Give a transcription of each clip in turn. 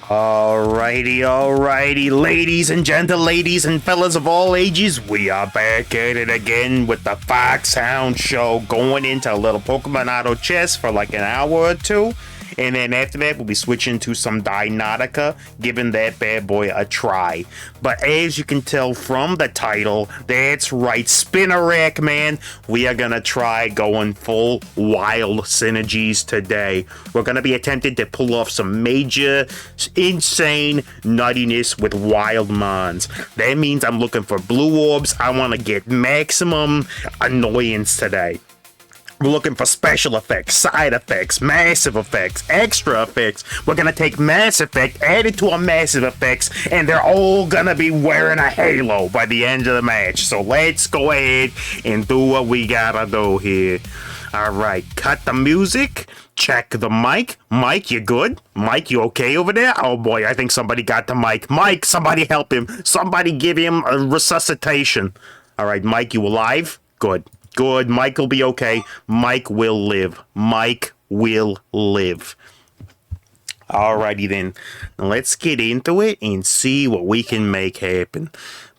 Alrighty, ladies and ladies and fellas of all ages, we are back at it again with the Foxhound Show, going into a little Pokemon Auto Chess for like an hour or two. And then after that, we'll be switching to some Dynautica, giving that bad boy a try. But as you can tell from the title, that's right, Spinarak-man, we are going to try going full wild synergies today. We're going to be attempting to pull off some major, insane nuttiness with wild mons. That means I'm looking for blue orbs. I want to get maximum annoyance today. We're looking for special effects, side effects, massive effects, extra effects. We're gonna take Mass Effect, add it to our massive effects, and they're all gonna be wearing a halo by the end of the match. So let's go ahead and do what we gotta do here. Alright, cut the music, check the mic. Mike, you good? Mike, you okay over there? Oh boy, I think somebody got the mic. Mike, somebody help him. Somebody give him a resuscitation. Alright, Mike, you alive? Good. Good. Mike will be okay. Mike will live. Mike will live. Alrighty then. Now let's get into it and see what we can make happen.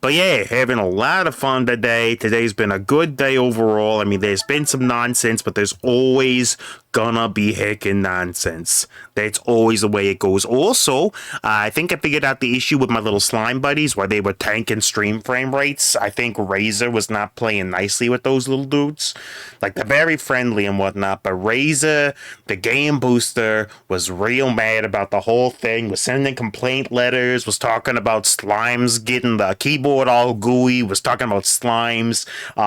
But yeah, having a lot of fun today. Today's been a good day overall. I mean, there's been some nonsense, but there's always gonna be heckin' nonsense. That's always the way it goes. Also, I think I figured out the issue with my little slime buddies where they were tanking stream frame rates. I think Razor was not playing nicely with those little dudes. Like, they're very friendly and whatnot, but Razor, the game booster, was real mad about the whole thing, was sending complaint letters, was talking about slimes getting the keyboard all gooey, was talking about slimes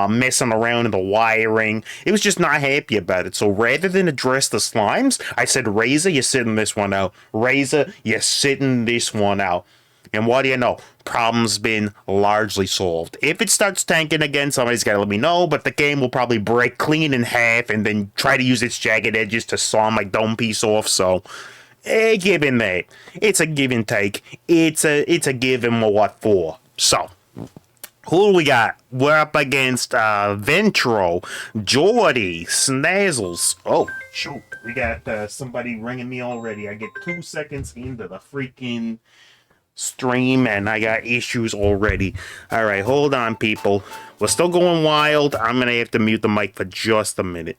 messing around in the wiring. It was just not happy about it. So rather than address the slimes, I said, Razor, you're sitting this one out. Razor, you're sitting this one out. And what do you know? Problem's been largely solved. If it starts tanking again, somebody's got to let me know, but the game will probably break clean in half and then try to use its jagged edges to saw my dome piece off, so give him that. It's a give and take. It's a give him a what for. So, who do we got? We're up against Ventro, Jordy, Snazzles. Oh, shoot. We got somebody ringing me already. I get 2 seconds into the freaking stream and I got issues already. Alright, hold on, people. We're still going wild. I'm going to have to mute the mic for just a minute.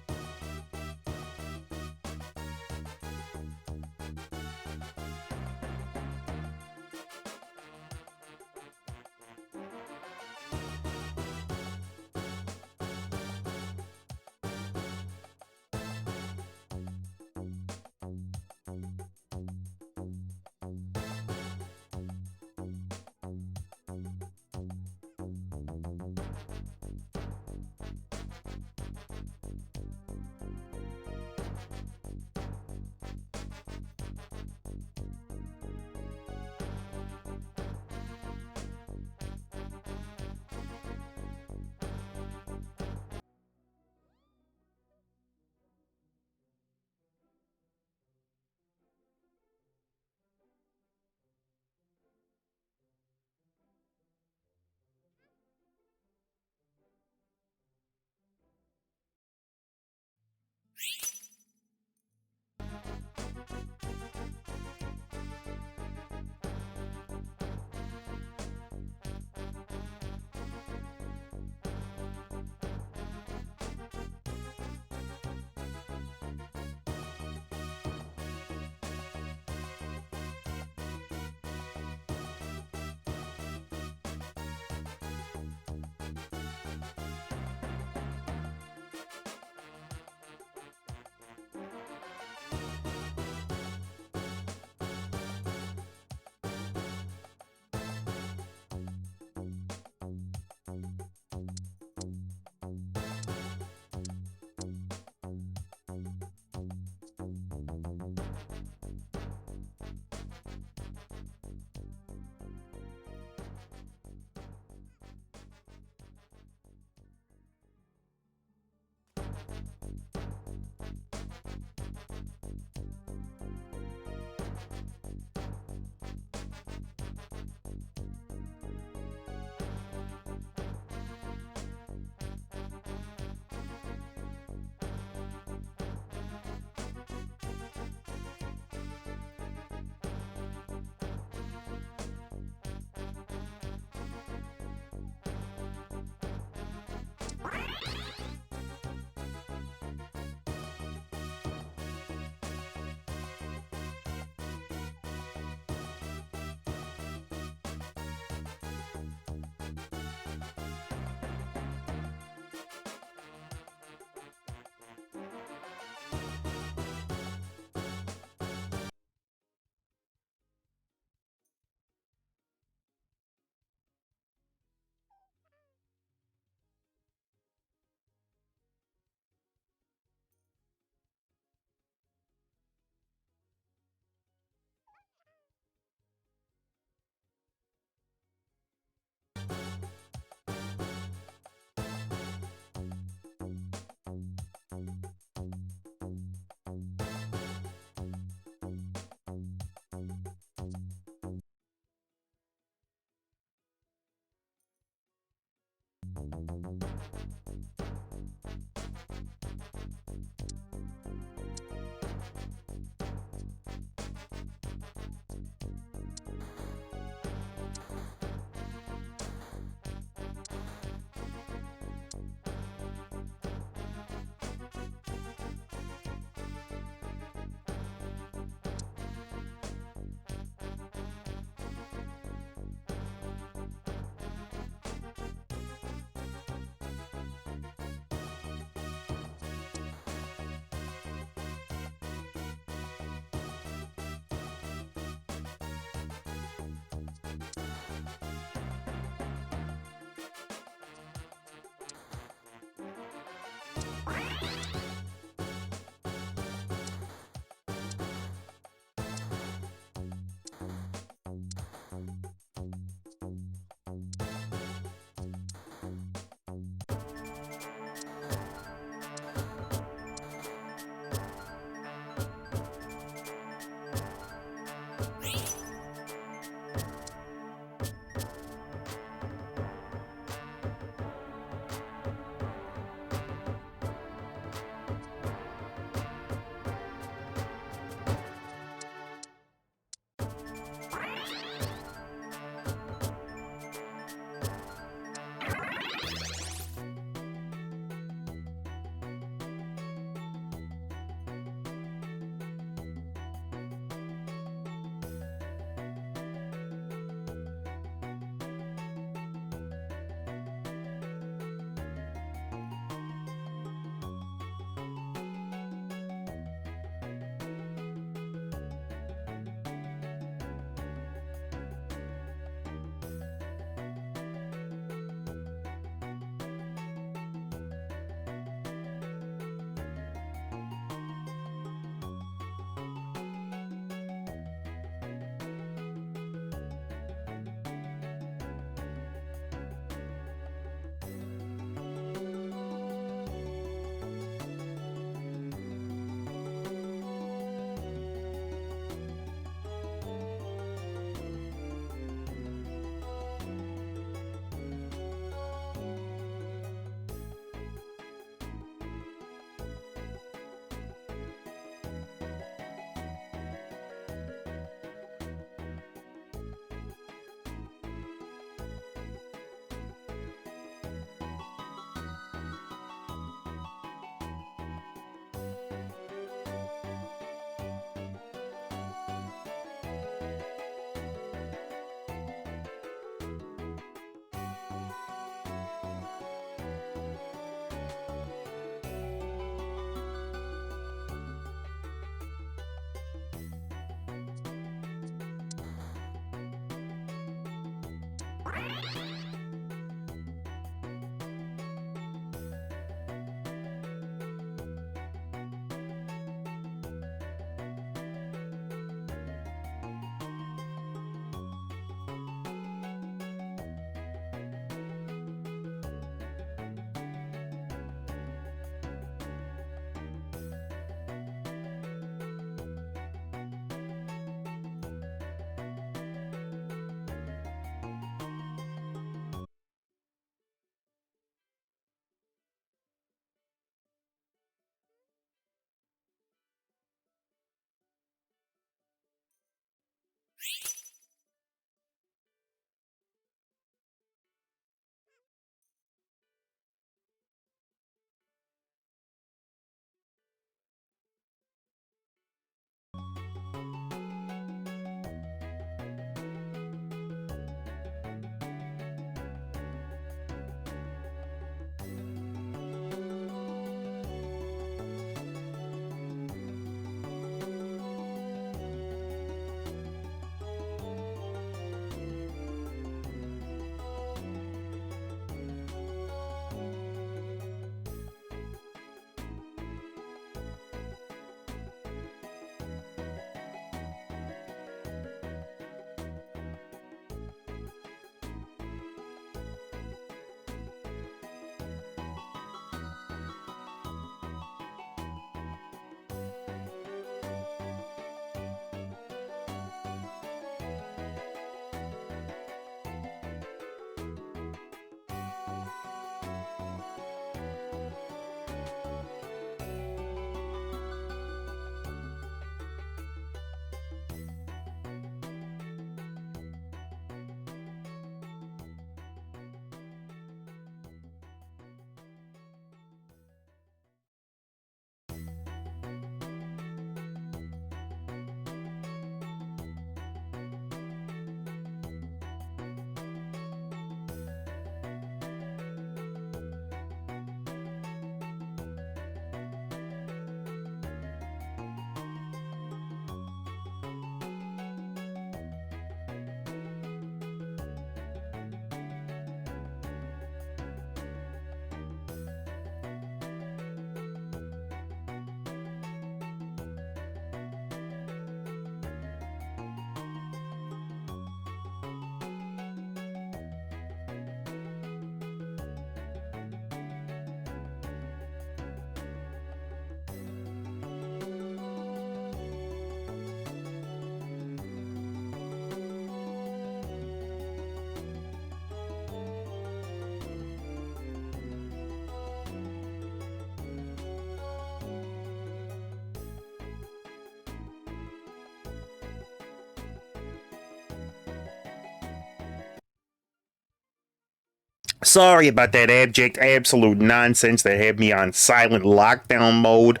Sorry about that abject, absolute nonsense that had me on silent lockdown mode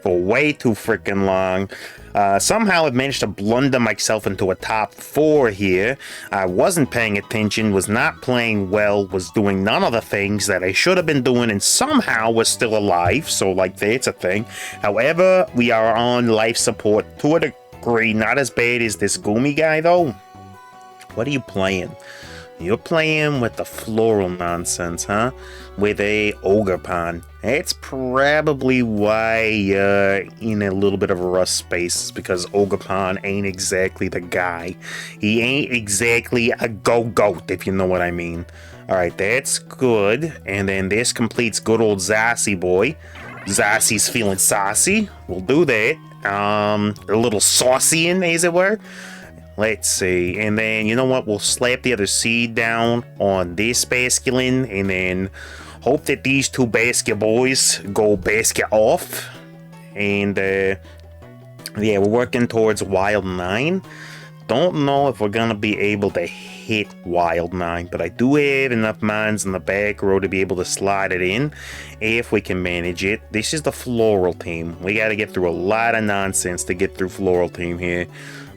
for way too freaking long. Somehow I've managed to blunder myself into a top 4 here. I wasn't paying attention, was not playing well, was doing none of the things that I should have been doing, and somehow was still alive, so like that's a thing. However, we are on life support to a degree, not as bad as this Goomy guy though. What are you playing? You're playing with the floral nonsense, huh? With a ogre pond. That's probably why you're in a little bit of a rust space, because ogre pond ain't exactly the guy. He ain't exactly a go-goat, if you know what I mean. Alright, that's good. And then this completes good old Zassy boy. Zassy's feeling saucy. We'll do that. A little saucy-in, as it were. Let's see. And then, you know what? We'll slap the other seed down on this basculin and then hope that these two basket boys go basket off. And, yeah, we're working towards Wild 9. Don't know if we're going to be able to hit Wild 9, but I do have enough mines in the back row to be able to slide it in if we can manage it. This is the Floral team. We got to get through a lot of nonsense to get through Floral team here.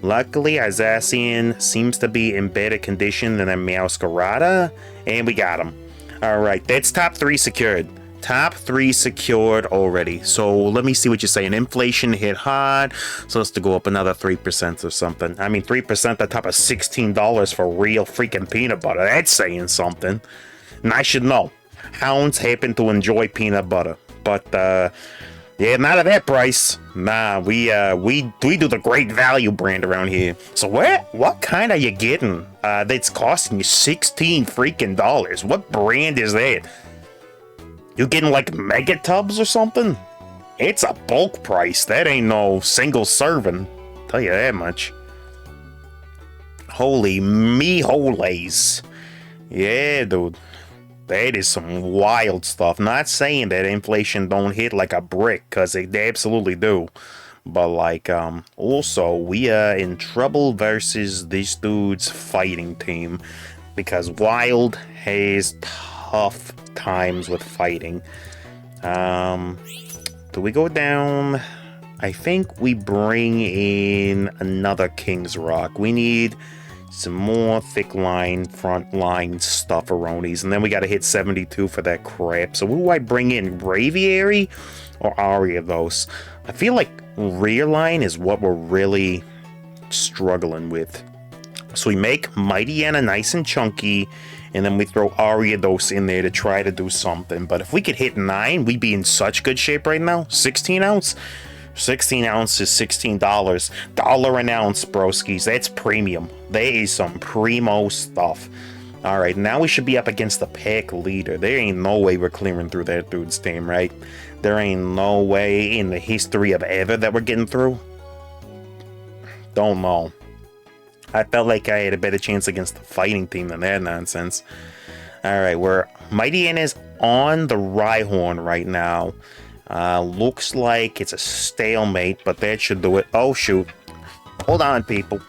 Luckily, our Zacian seems to be in better condition than a Meowscarada, and we got him. Alright, that's top 3 secured. Top 3 secured already. So let me see what you're saying. Inflation hit hard, so let's to go up another 3% or something. I mean, 3% on top of $16 for real freaking peanut butter. That's saying something. And I should know. Hounds happen to enjoy peanut butter, but yeah, not at that price. Nah, we do the great value brand around here. So what kind are you getting? That's costing you $16 freaking dollars. What brand is that? You getting like mega tubs or something? It's a bulk price. That ain't no single serving. Tell you that much. Holy me holays. Yeah, dude. That is some wild stuff. Not saying that inflation don't hit like a brick, because they absolutely do. But like, also, we are in trouble versus this dude's fighting team. Because Wild has tough times with fighting. Do we go down? I think we bring in another King's Rock. We need some more thick line, front line stufferonis, and then we got to hit 72 for that crap. So who do I bring in? Braviary or Ariados? I feel like rear line is what we're really struggling with. So we make Mighty Anna nice and chunky, and then we throw Ariados in there to try to do something. But if we could hit 9, we'd be in such good shape right now. 16 ounce? 16 ounces, $16. Dollar an ounce, broskies. That's premium. That is some primo stuff. Alright, now we should be up against the pack leader. There ain't no way we're clearing through that dude's team, right? There ain't no way in the history of ever that we're getting through. Don't know. I felt like I had a better chance against the fighting team than that nonsense. Alright, we're Mighty Ann is on the Rhyhorn right now. Looks like it's a stalemate, but that should do it. Oh, shoot. Hold on, people.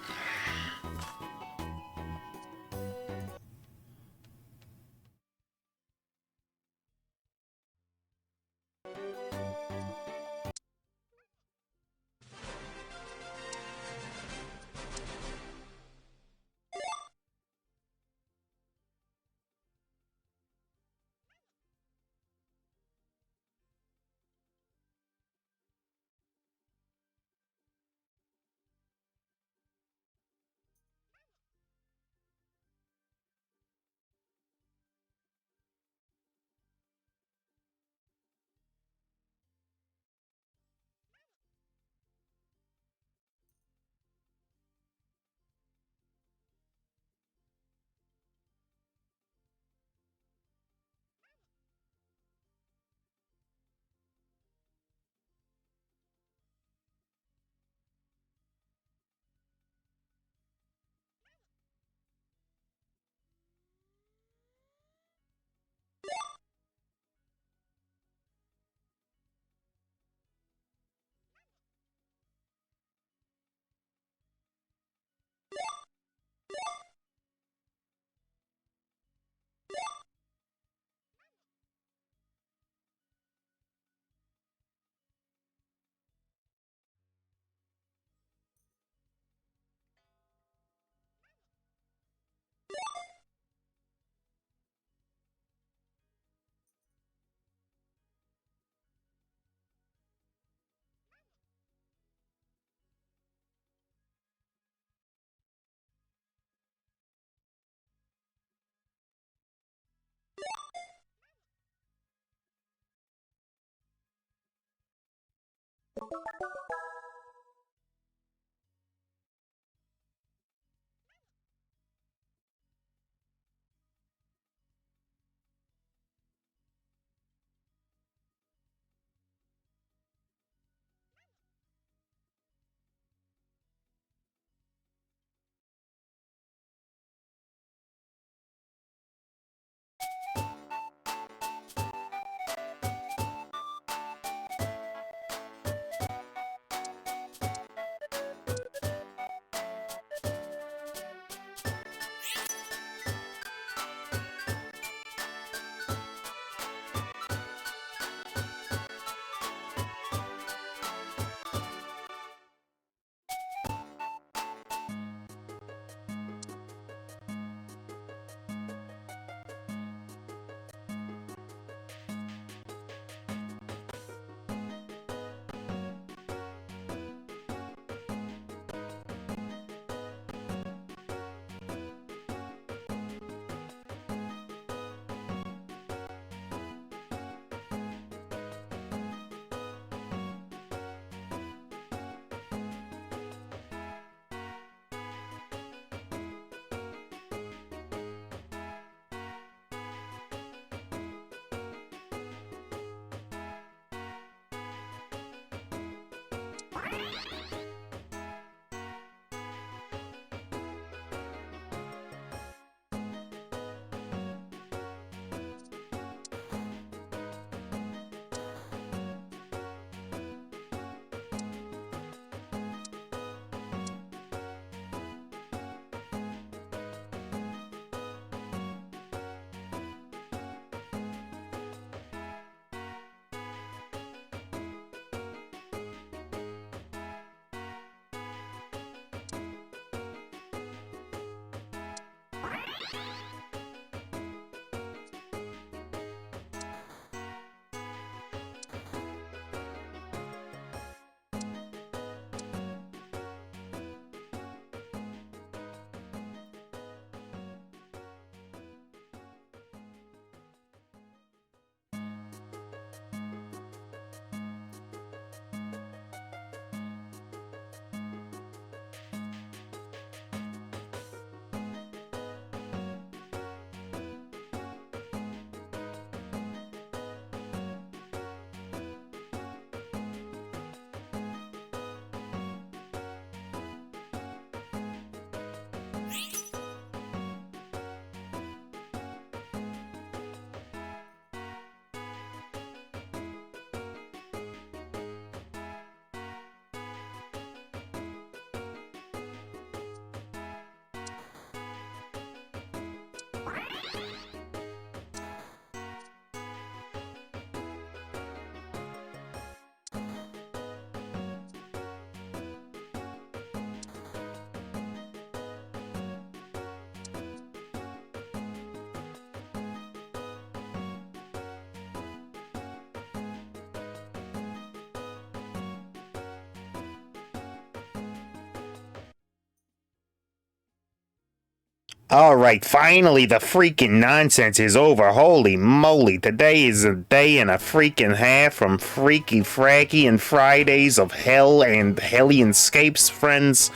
Alright, finally the freaking nonsense is over. Holy moly, today is a day and a freaking half from Freaky Fracky and Fridays of Hell and Hellionscapes, friends.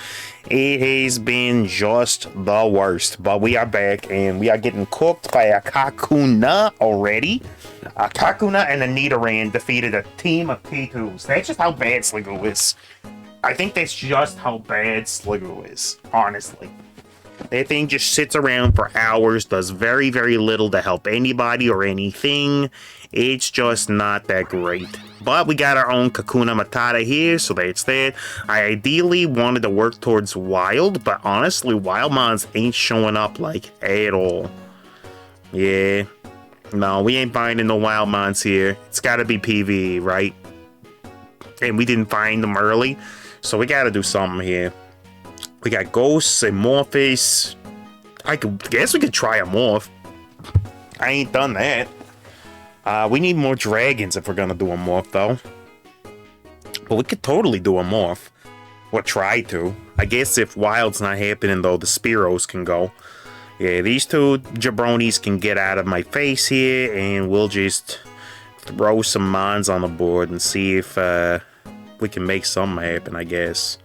It has been just the worst, but we are back and we are getting cooked by a Kakuna already. A Kakuna and a Nidoran defeated a team of K2s. That's just how bad Sliggoo is. I think that's just how bad Sliggoo is, honestly. That thing just sits around for hours, does very, very little to help anybody or anything. It's just not that great. But we got our own Kakuna Matata here, so that's that. I ideally wanted to work towards Wild, but honestly, Wild Mons ain't showing up, like, at all. Yeah. No, we ain't finding no Wild Mons here. It's gotta be PvE, right? And we didn't find them early, so we gotta do something here. We got Ghosts and Morphus. I guess we could try a Morph. I ain't done that. We need more dragons if we're gonna do a Morph, though. But we could totally do a Morph. Or try to. I guess if Wild's not happening, though, the Spearows can go. Yeah, these two jabronis can get out of my face here, and we'll just throw some Mons on the board and see if we can make something happen, I guess.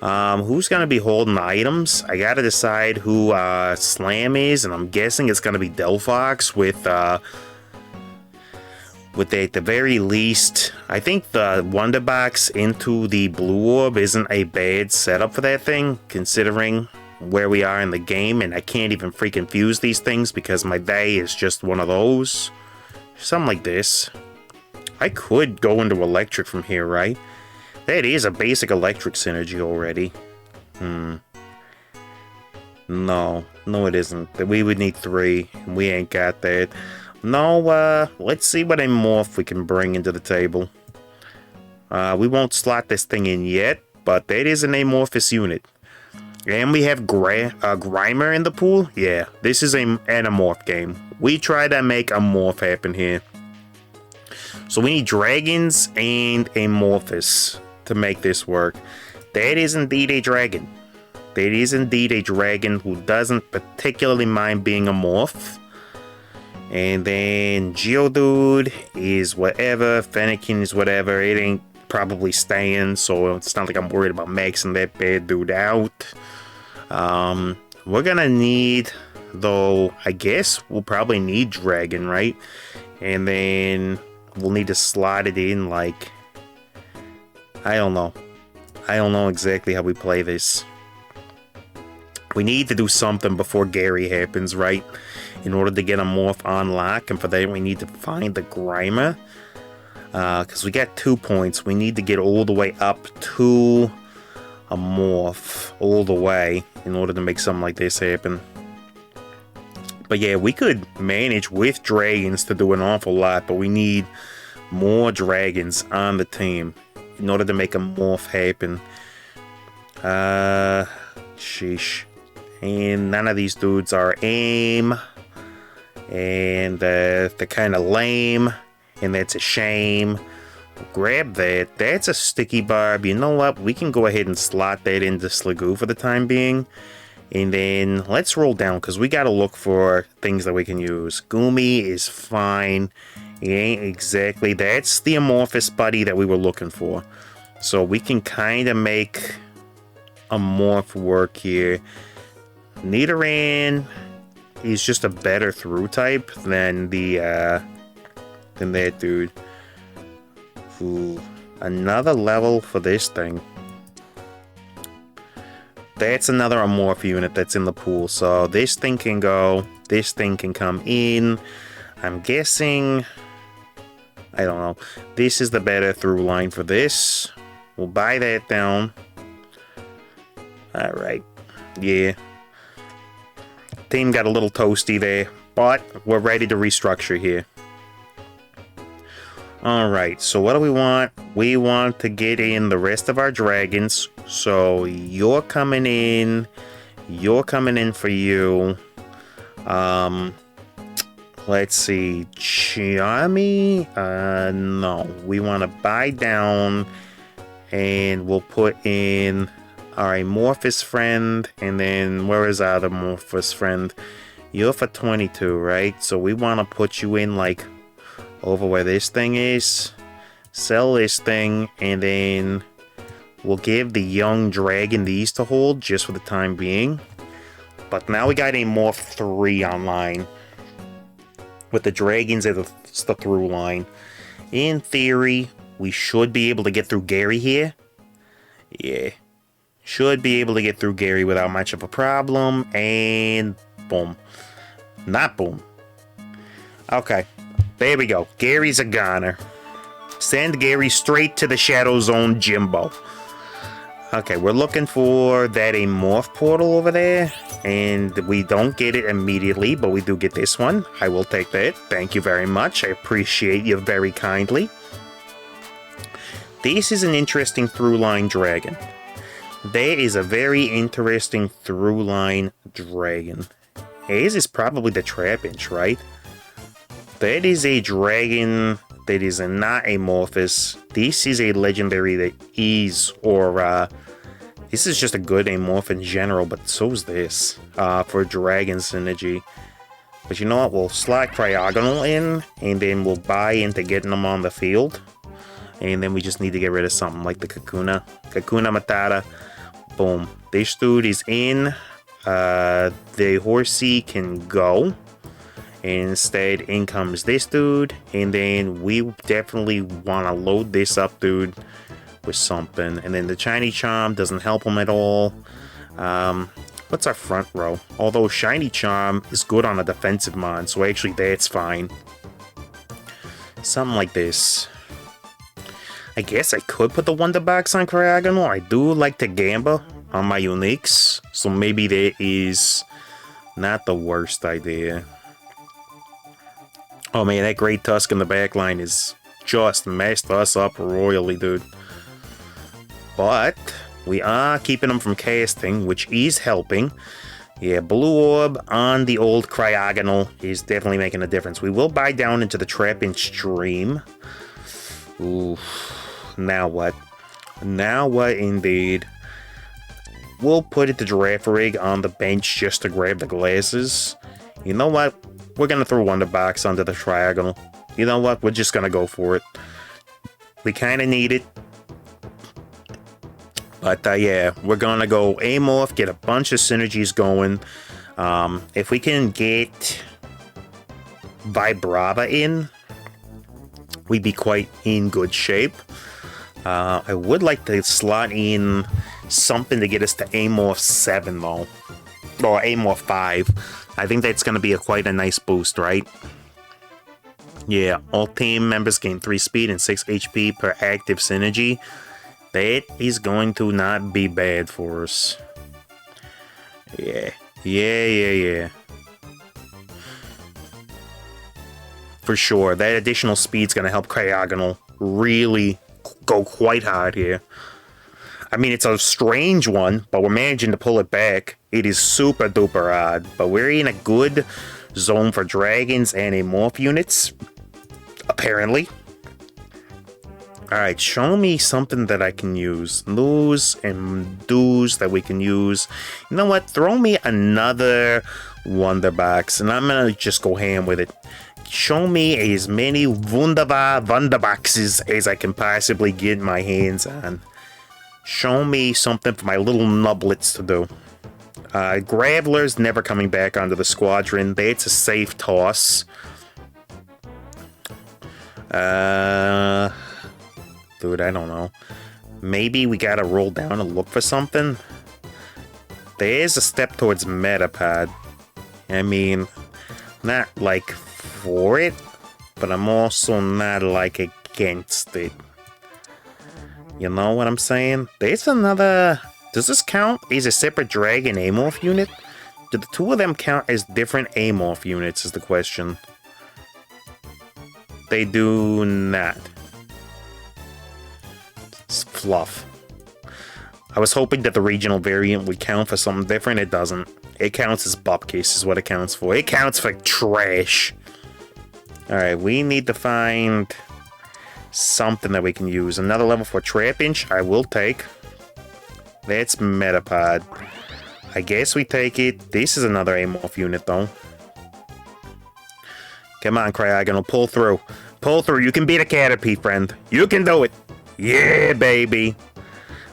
Who's gonna be holding the items? I gotta decide who Slam is, and I'm guessing it's gonna be Delphox with at the very least, I think the Wonder Box into the Blue Orb isn't a bad setup for that thing, considering where we are in the game, and I can't even freaking fuse these things because my day is just one of those. Something like this. I could go into electric from here, right? That is a basic electric synergy already. No, it isn't. We would need 3, and we ain't got that. No, let's see what a morph we can bring into the table. We won't slot this thing in yet, but that is an amorphous unit. And we have Grimer in the pool? Yeah, this is an amorph game. We try to make a morph happen here. So we need dragons and amorphous to make this work. That is indeed a dragon. That is indeed a dragon who doesn't particularly mind being a morph. And then Geodude is whatever, Fennekin is whatever, it ain't probably staying, so it's not like I'm worried about maxing that bad dude out. We're gonna need, though, I guess we'll probably need Dragon, right? And then we'll need to slot it in like, I don't know. I don't know exactly how we play this. We need to do something before Gary happens, right? In order to get a morph on lock, and for that we need to find the Grimer. Because we got 2 points. We need to get all the way up to a morph, all the way, in order to make something like this happen. But yeah, we could manage with dragons to do an awful lot, but we need more dragons on the team in order to make a morph happen. Sheesh. And none of these dudes are aim. And they're kind of lame. And that's a shame. Grab that. That's a sticky barb. You know what? We can go ahead and slot that into Sligoo for the time being. And then let's roll down because we got to look for things that we can use. Goomy is fine. It ain't exactly. That's the amorphous buddy that we were looking for. So we can kind of make a morph work here. Nidoran is just a better through type than that dude. Ooh, another level for this thing. That's another amorph unit that's in the pool. So this thing can go. This thing can come in. I'm guessing, I don't know. This is the better through line for this. We'll buy that down. Alright. Yeah. Team got a little toasty there. But we're ready to restructure here. Alright, so what do we want? We want to get in the rest of our dragons. So you're coming in. You're coming in for you. Let's see. Charmy? No. We want to buy down. And we'll put in our amorphous friend. And then where is our other amorphous friend? You're for 22, right? So we want to put you in like over where this thing is. Sell this thing, and then we'll give the young dragon these to hold just for the time being. But now we got a Morph 3 online with the dragons as the through line. In theory, we should be able to get through Gary here. Yeah. Should be able to get through Gary without much of a problem. And boom. Not boom. Okay. There we go. Gary's a goner. Send Gary straight to the Shadow Zone Jimbo. Okay, we're looking for that Morph portal over there. And we don't get it immediately, but we do get this one. I will take that. Thank you very much. I appreciate you very kindly. This is an interesting through-line dragon. That is a very interesting through-line dragon. His is probably the Trapinch, right? That is a dragon that is not amorphous. This is a legendary that is, or this is just a good amorph in general, but so is this for dragon synergy. But you know what? We'll slot Cryogonal in, and then we'll buy into getting them on the field. And then we just need to get rid of something like the Kakuna. Kakuna Matata. Boom. This dude is in. The horsey can go. And instead, in comes this dude. And then we definitely want to load this up, dude, with something. And then the Shiny Charm doesn't help him at all. What's our front row? Although Shiny Charm is good on a defensive mon, so actually that's fine. Something like this. I guess I could put the Wonder Box on Cryogonal. I do like to gamble on my uniques, so maybe that is not the worst idea. Oh man, that Great Tusk in the back line is just messed us up royally, dude. But we are keeping them from casting, which is helping. Yeah, Blue Orb on the old Cryogonal is definitely making a difference. We will buy down into the Trap-in Stream. Ooh, now what? Now what indeed? We'll put it to Giraffe Rig on the bench just to grab the glasses. You know what? We're going to throw Wonder Box onto the Cryogonal. You know what? We're just going to go for it. We kind of need it. But yeah, we're going to go Amorph, get a bunch of synergies going. If we can get Vibrava in, we'd be quite in good shape. I would like to slot in something to get us to Amorph 7 though. Or Amorph 5. I think that's going to be quite a nice boost, right? Yeah, all team members gain 3 speed and 6 HP per active synergy. That is going to not be bad for us. Yeah. For sure, that additional speed's going to help Cryogonal really go quite hard here. I mean, it's a strange one, but we're managing to pull it back. It is super duper odd, but we're in a good zone for dragons and Amorph units, apparently. Alright, show me something that I can use. Lose and do's that we can use. You know what? Throw me another Wonder Box, and I'm gonna just go ham with it. Show me as many Wonder Boxes as I can possibly get my hands on. Show me something for my little nublets to do. Graveler's never coming back onto the squadron. That's a safe toss. Dude, I don't know. Maybe we gotta roll down and look for something. There's a step towards Metapod. I mean, not like for it, but I'm also not like against it. You know what I'm saying? There's another... Does this count as a separate Dragon Amorph unit? Do the two of them count as different Amorph units is the question. They do not. It's fluff. I was hoping that the regional variant would count for something different. It doesn't. It counts as Bupcase is what it counts for. It counts for trash. Alright, we need to find something that we can use. Another level 4 Trapinch, I will take. That's Metapod. I guess we take it. This is another Amorph unit, though. Come on, Cryogonal, pull through. Pull through. You can beat a Caterpie, friend. You can do it. Yeah, baby.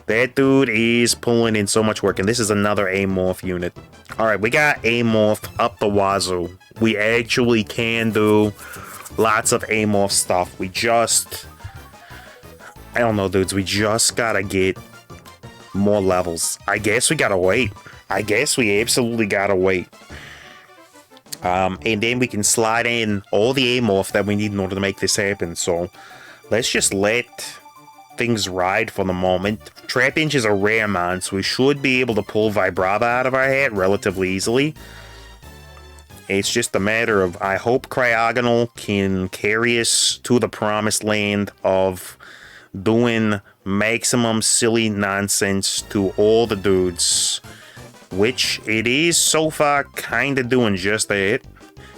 That dude is pulling in so much work, and this is another Amorph unit. Alright, we got Amorph up the wazoo. We actually can do lots of Amorph stuff. We just... I don't know, dudes. We just gotta get more levels. I guess we gotta wait. I guess we absolutely gotta wait. And then we can slide in all the Amorph that we need in order to make this happen. So, let's just let things ride for the moment. Trapinch is a rare mon, so we should be able to pull Vibrava out of our hat relatively easily. It's just a matter of, I hope Cryogonal can carry us to the promised land of doing maximum silly nonsense to all the dudes, which it is so far kind of doing just that.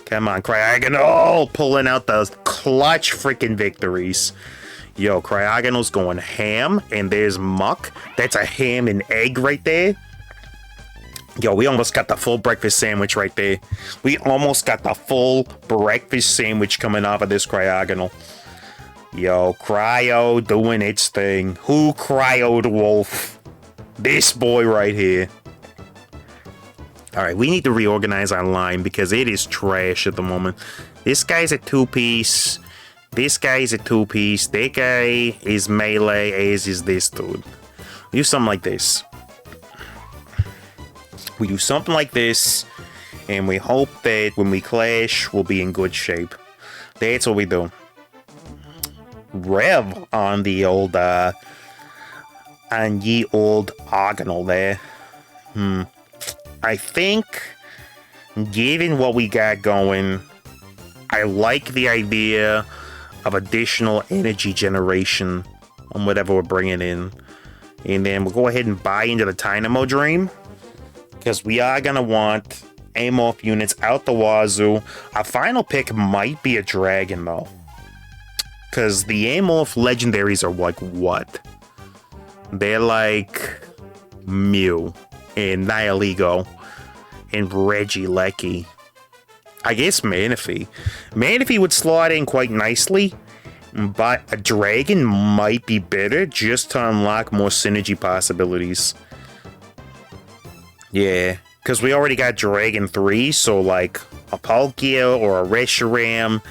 Come on, Cryogonal, pulling out the clutch freaking victories. Yo, Cryogonal's going ham, and there's Muck. That's a ham and egg right there. Yo, we almost got the full breakfast sandwich right there. We almost got the full breakfast sandwich coming off of this Cryogonal. Yo, Cryo doing its thing. Who cryoed Wolf? This boy right here. Alright, we need to reorganize our line because it is trash at the moment. This guy's a 2-piece. This guy's a 2-piece. That guy is melee, as is this dude. We do something like this. We do something like this, and we hope that when we clash, we'll be in good shape. That's what we do. Rev on the old, on ye old Argonal there. I think, given what we got going, I like the idea of additional energy generation on whatever we're bringing in. And then we'll go ahead and buy into the Dynamo Dream, because we are going to want Amorph units out the wazoo. Our final pick might be a Dragon, though. Because the Amorph legendaries are like what? They're like Mew and Nihilego and Regieleki. I guess Manaphy. Manaphy would slot in quite nicely, but a Dragon might be better just to unlock more synergy possibilities. Yeah, because we already got Dragon 3, so like a Palkia or a Reshiram,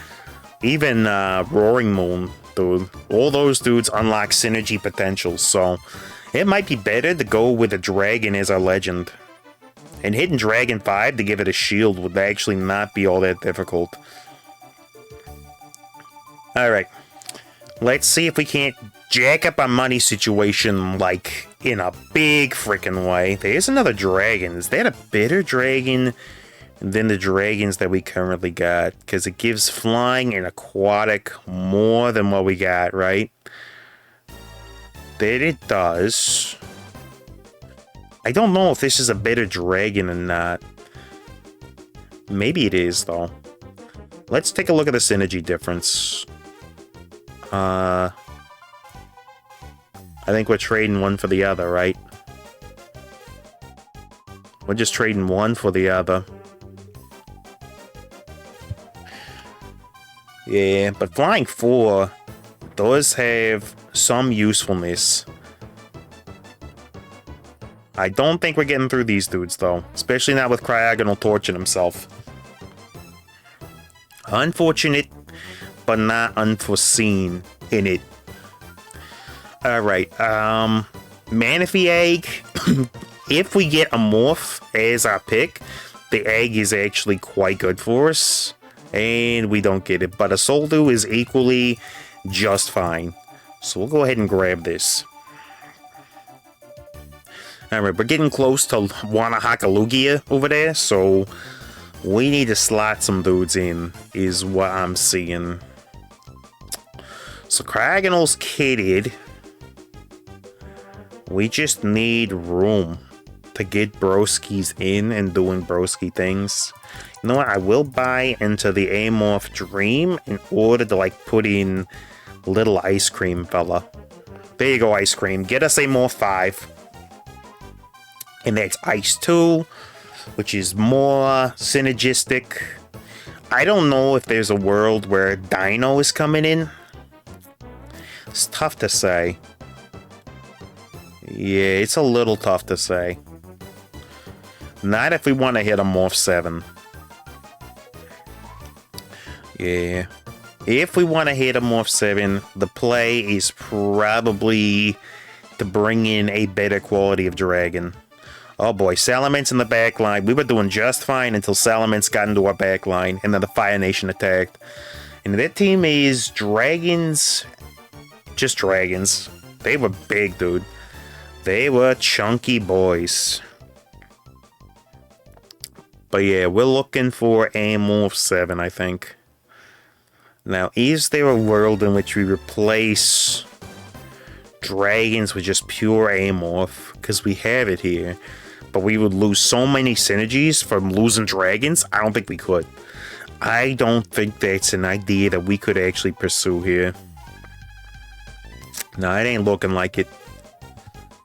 even Roaring Moon, dude. All those dudes unlock synergy potential, so it might be better to go with a Dragon as our legend. And hitting Dragon 5 to give it a shield would actually not be all that difficult. Alright. Let's see if we can't jack up our money situation, like, in a big freaking way. There's another dragon. Is that a better dragon than the dragons that we currently got? Because it gives flying and aquatic more than what we got, right? That it does. I don't know if this is a better dragon or not. Maybe it is, though. Let's take a look at the synergy difference. I think we're trading one for the other, right? We're just trading one for the other. Yeah, but Flying 4 does have some usefulness. I don't think we're getting through these dudes, though. Especially not with Cryogonal torching himself. Unfortunate, but not unforeseen in it. Alright, Manaphy Egg. If we get a Morph as our pick, the egg is actually quite good for us. And we don't get it. But a Soldu is equally just fine. So we'll go ahead and grab this. Alright, we're getting close to Wanahakalugia over there, so we need to slot some dudes in, is what I'm seeing. So Cryogonal's kitted. We just need room to get broskies in and doing broski things. You know what? I will buy into the Amorph Dream in order to, like, put in little ice cream fella. There you go, ice cream. Get us Amorph 5. And that's Ice 2, which is more synergistic. I don't know if there's a world where Dino is coming in. It's tough to say. Yeah, it's a little tough to say. Not if we want to hit a Morph 7. Yeah. If we want to hit a Morph 7, the play is probably to bring in a better quality of dragon. Oh boy, Salamence in the back line. We were doing just fine until Salamence got into our back line, and then the Fire Nation attacked. And that team is dragons. Just dragons. They were big, dude. They were chunky boys. But yeah, we're looking for Amorph 7, I think. Now, is there a world in which we replace dragons with just pure Amorph? Because we have it here. But we would lose so many synergies from losing dragons, I don't think we could. I don't think that's an idea that we could actually pursue here. No, it ain't looking like it.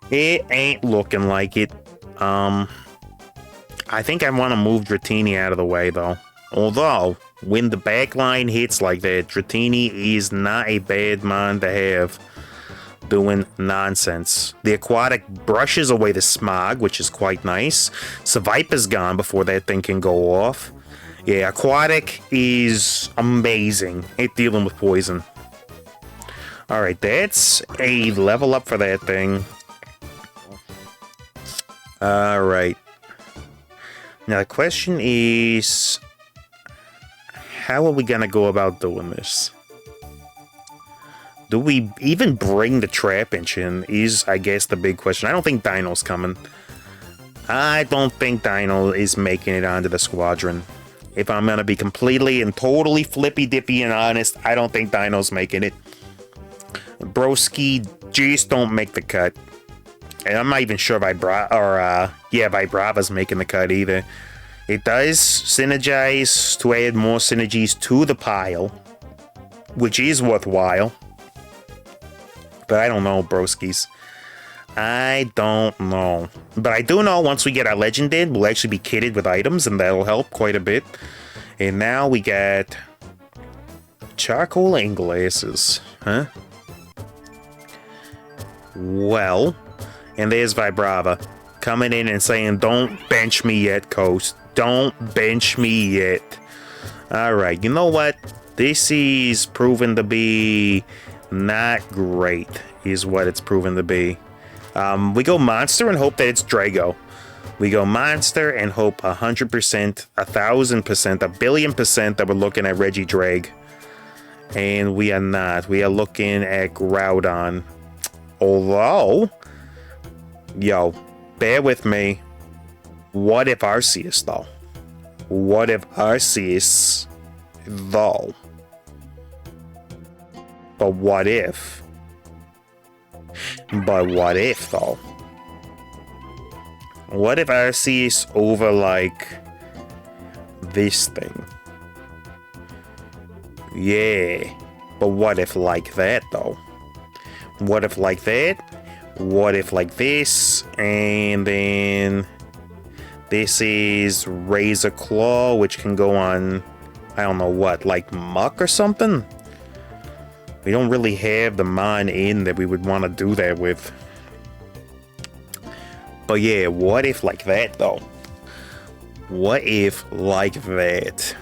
It ain't looking like it. I think I want to move Dratini out of the way, though. Although, when the backline hits like that, Dratini is not a bad man to have doing nonsense. The aquatic brushes away the smog, which is quite nice. Seviper's gone before that thing can go off. Yeah, aquatic is amazing at dealing with poison. Alright, that's a level up for that thing. Alright. Now the question is, how are we gonna go about doing this? Do we even bring the Trapinch in is, I guess, the big question. I don't think Dino's coming. I don't think Dino is making it onto the squadron. If I'm gonna be completely and totally flippy-dippy and honest, I don't think Dino's making it. Broski just don't make the cut. And I'm not even sure Vibrava's making the cut either. It does synergize to add more synergies to the pile, which is worthwhile. But I don't know, broskies. I don't know. But I do know once we get our legend in, we'll actually be kitted with items, and that'll help quite a bit. And now we got charcoal and glasses. Huh? Well, and there's Vibrava coming in and saying, don't bench me yet, Coast. Don't bench me yet. Alright, you know what? This is proven to be not great, is what it's proven to be. We go Monster and hope that it's Drago. We go Monster and hope 100%, 1,000%, 1,000,000,000% that we're looking at Regidrag. And we are not. We are looking at Groudon. Although, yo, bear with me. What if Arceus, though? What if Arceus, though? But what if? But what if, though? What if Arceus over, like, this thing? Yeah. But what if like that, though? What if like that? What if like this? And then this is Razor Claw, which can go on, I don't know what, like Muck or something? We don't really have the Mon in that we would want to do that with. But yeah, what if like that, though? What if like that?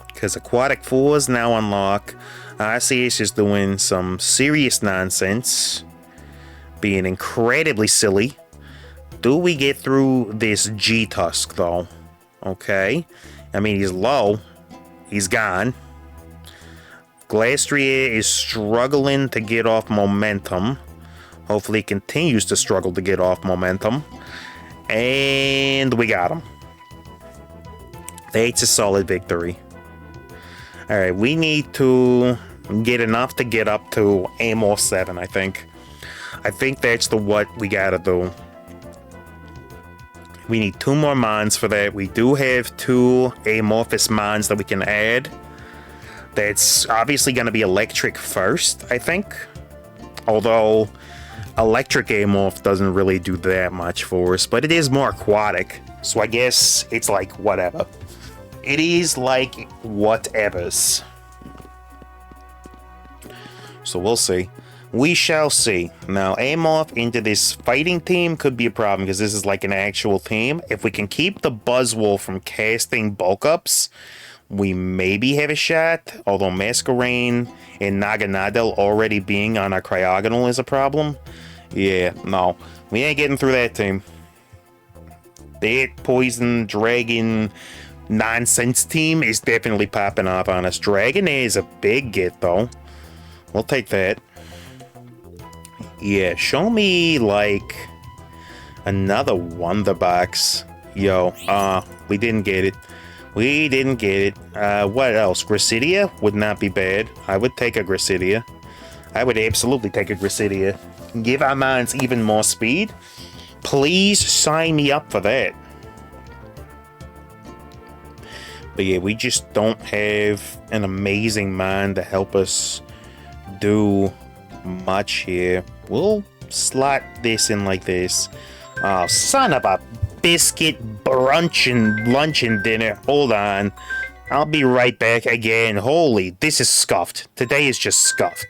Because Aquatic 4s now unlock. Arceus is doing some serious nonsense. Being incredibly silly. Do we get through this G-Tusk, though? Okay. I mean, he's low. He's gone. Glastrier is struggling to get off momentum. Hopefully he continues to struggle to get off momentum. And we got him. That's a solid victory. Alright, we need to get enough to get up to Amorph 7, I think. I think that's what we gotta do. We need 2 more Mons for that. We do have 2 Amorphous Mons that we can add. That's obviously going to be electric first, I think. Although electric Amorph doesn't really do that much for us, but it is more aquatic. So I guess it's like whatever. It is like whatevers. So we'll see. We shall see. Now, Amorph into this fighting team could be a problem because this is like an actual team. If we can keep the Buzzwole from casting bulk ups, we maybe have a shot. Although Masquerain and Naganadel already being on our Cryogonal is a problem. Yeah, no. We ain't getting through that team. That Poison Dragon nonsense team is definitely popping off on us. Dragonair is a big get, though. We'll take that. Yeah, show me, like, another Wonder Box. Yo, we didn't get it. We didn't get it. What else? Gracidia would not be bad. I would take a Gracidia. I would absolutely take a Gracidia. Give our Mons even more speed. Please sign me up for that. But yeah, we just don't have an amazing Mon to help us do much here. We'll slot this in like this. Oh, son of a biscuit brunch and lunch and dinner. Hold on. I'll be right back again. Holy, this is scuffed. Today is just scuffed.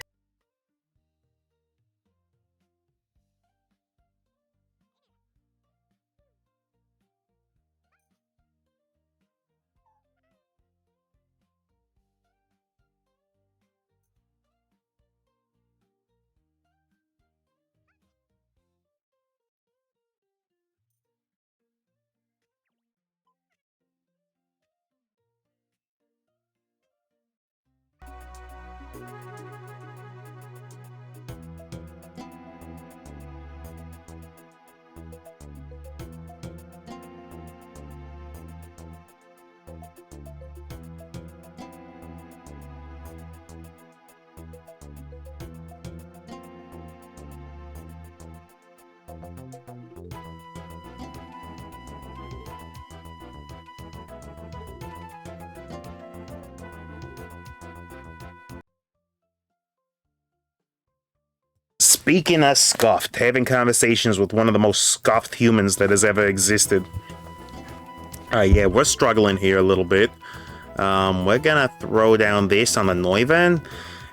Speaking of scuffed, having conversations with one of the most scuffed humans that has ever existed. Yeah, we're struggling here a little bit. We're gonna throw down this on the Neuven.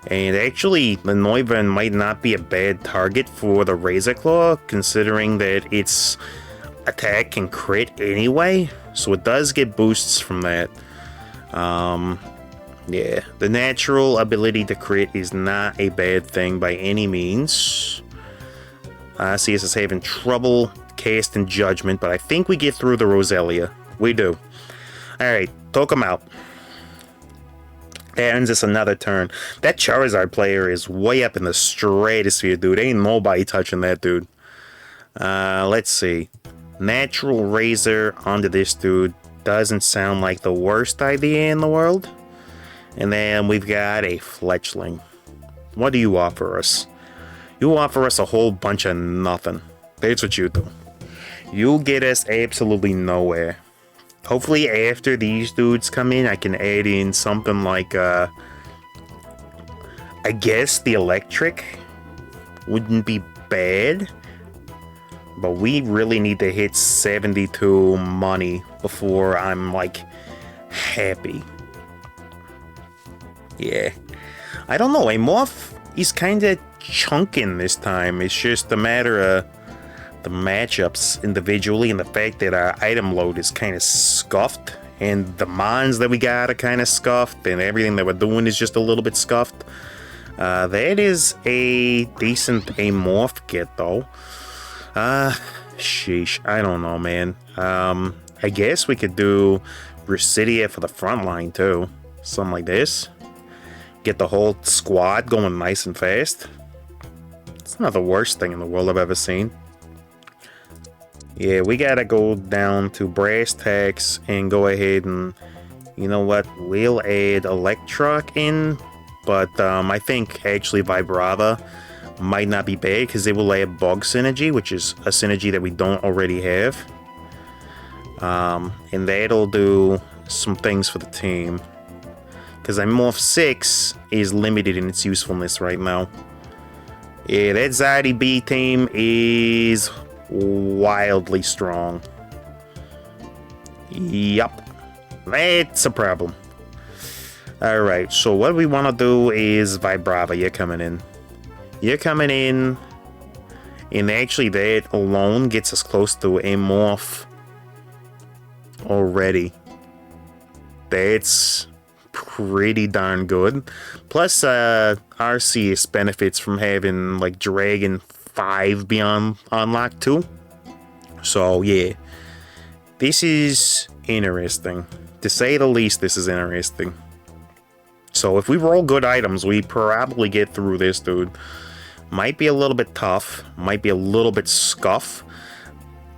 And actually, the Neuven might not be a bad target for the Razor Claw, considering that its attack can crit anyway. So it does get boosts from that. Yeah, the natural ability to crit is not a bad thing by any means. I see us as having trouble casting Judgment, but I think we get through the Roselia. We do. Alright, poke him out. That earns us another turn. That Charizard player is way up in the stratosphere, dude. Ain't nobody touching that dude. Let's see. Natural Razor onto this dude doesn't sound like the worst idea in the world. And then we've got a Fletchling. What do you offer us? You offer us a whole bunch of nothing. That's what you do. You get us absolutely nowhere. Hopefully after these dudes come in, I can add in something like, I guess the Electric wouldn't be bad. But we really need to hit 72 money before I'm, like, happy. Yeah. I don't know, a Morph is kind of chunking this time. It's just a matter of the matchups individually and the fact that our item load is kind of scuffed. And the mons that we got are kind of scuffed. And everything that we're doing is just a little bit scuffed. That is a decent Amorph get, though. Sheesh. I don't know, man. I guess we could do Rusidia for the front line, too. Something like this. Get the whole squad going nice and fast. It's not the worst thing in the world I've ever seen. Yeah, we gotta go down to brass tacks and go ahead and, you know what, we'll add Electroc in, but I think actually Vibrava might not be bad because they will add Bug Synergy, which is a synergy that we don't already have. And that'll do some things for the team. Because Morph 6 is limited in its usefulness right now. Yeah, that Zaddy B team is wildly strong. Yup. That's a problem. Alright, so what we want to do is Vibrava, you're coming in. You're coming in. And actually that alone gets us close to a Morph already. That's pretty darn good. Plus, Arceus benefits from having, like, Dragon 5 beyond unlocked too. So, yeah. This is interesting. To say the least, this is interesting. So, if we roll good items, we probably get through this, dude. Might be a little bit tough. Might be a little bit scuff.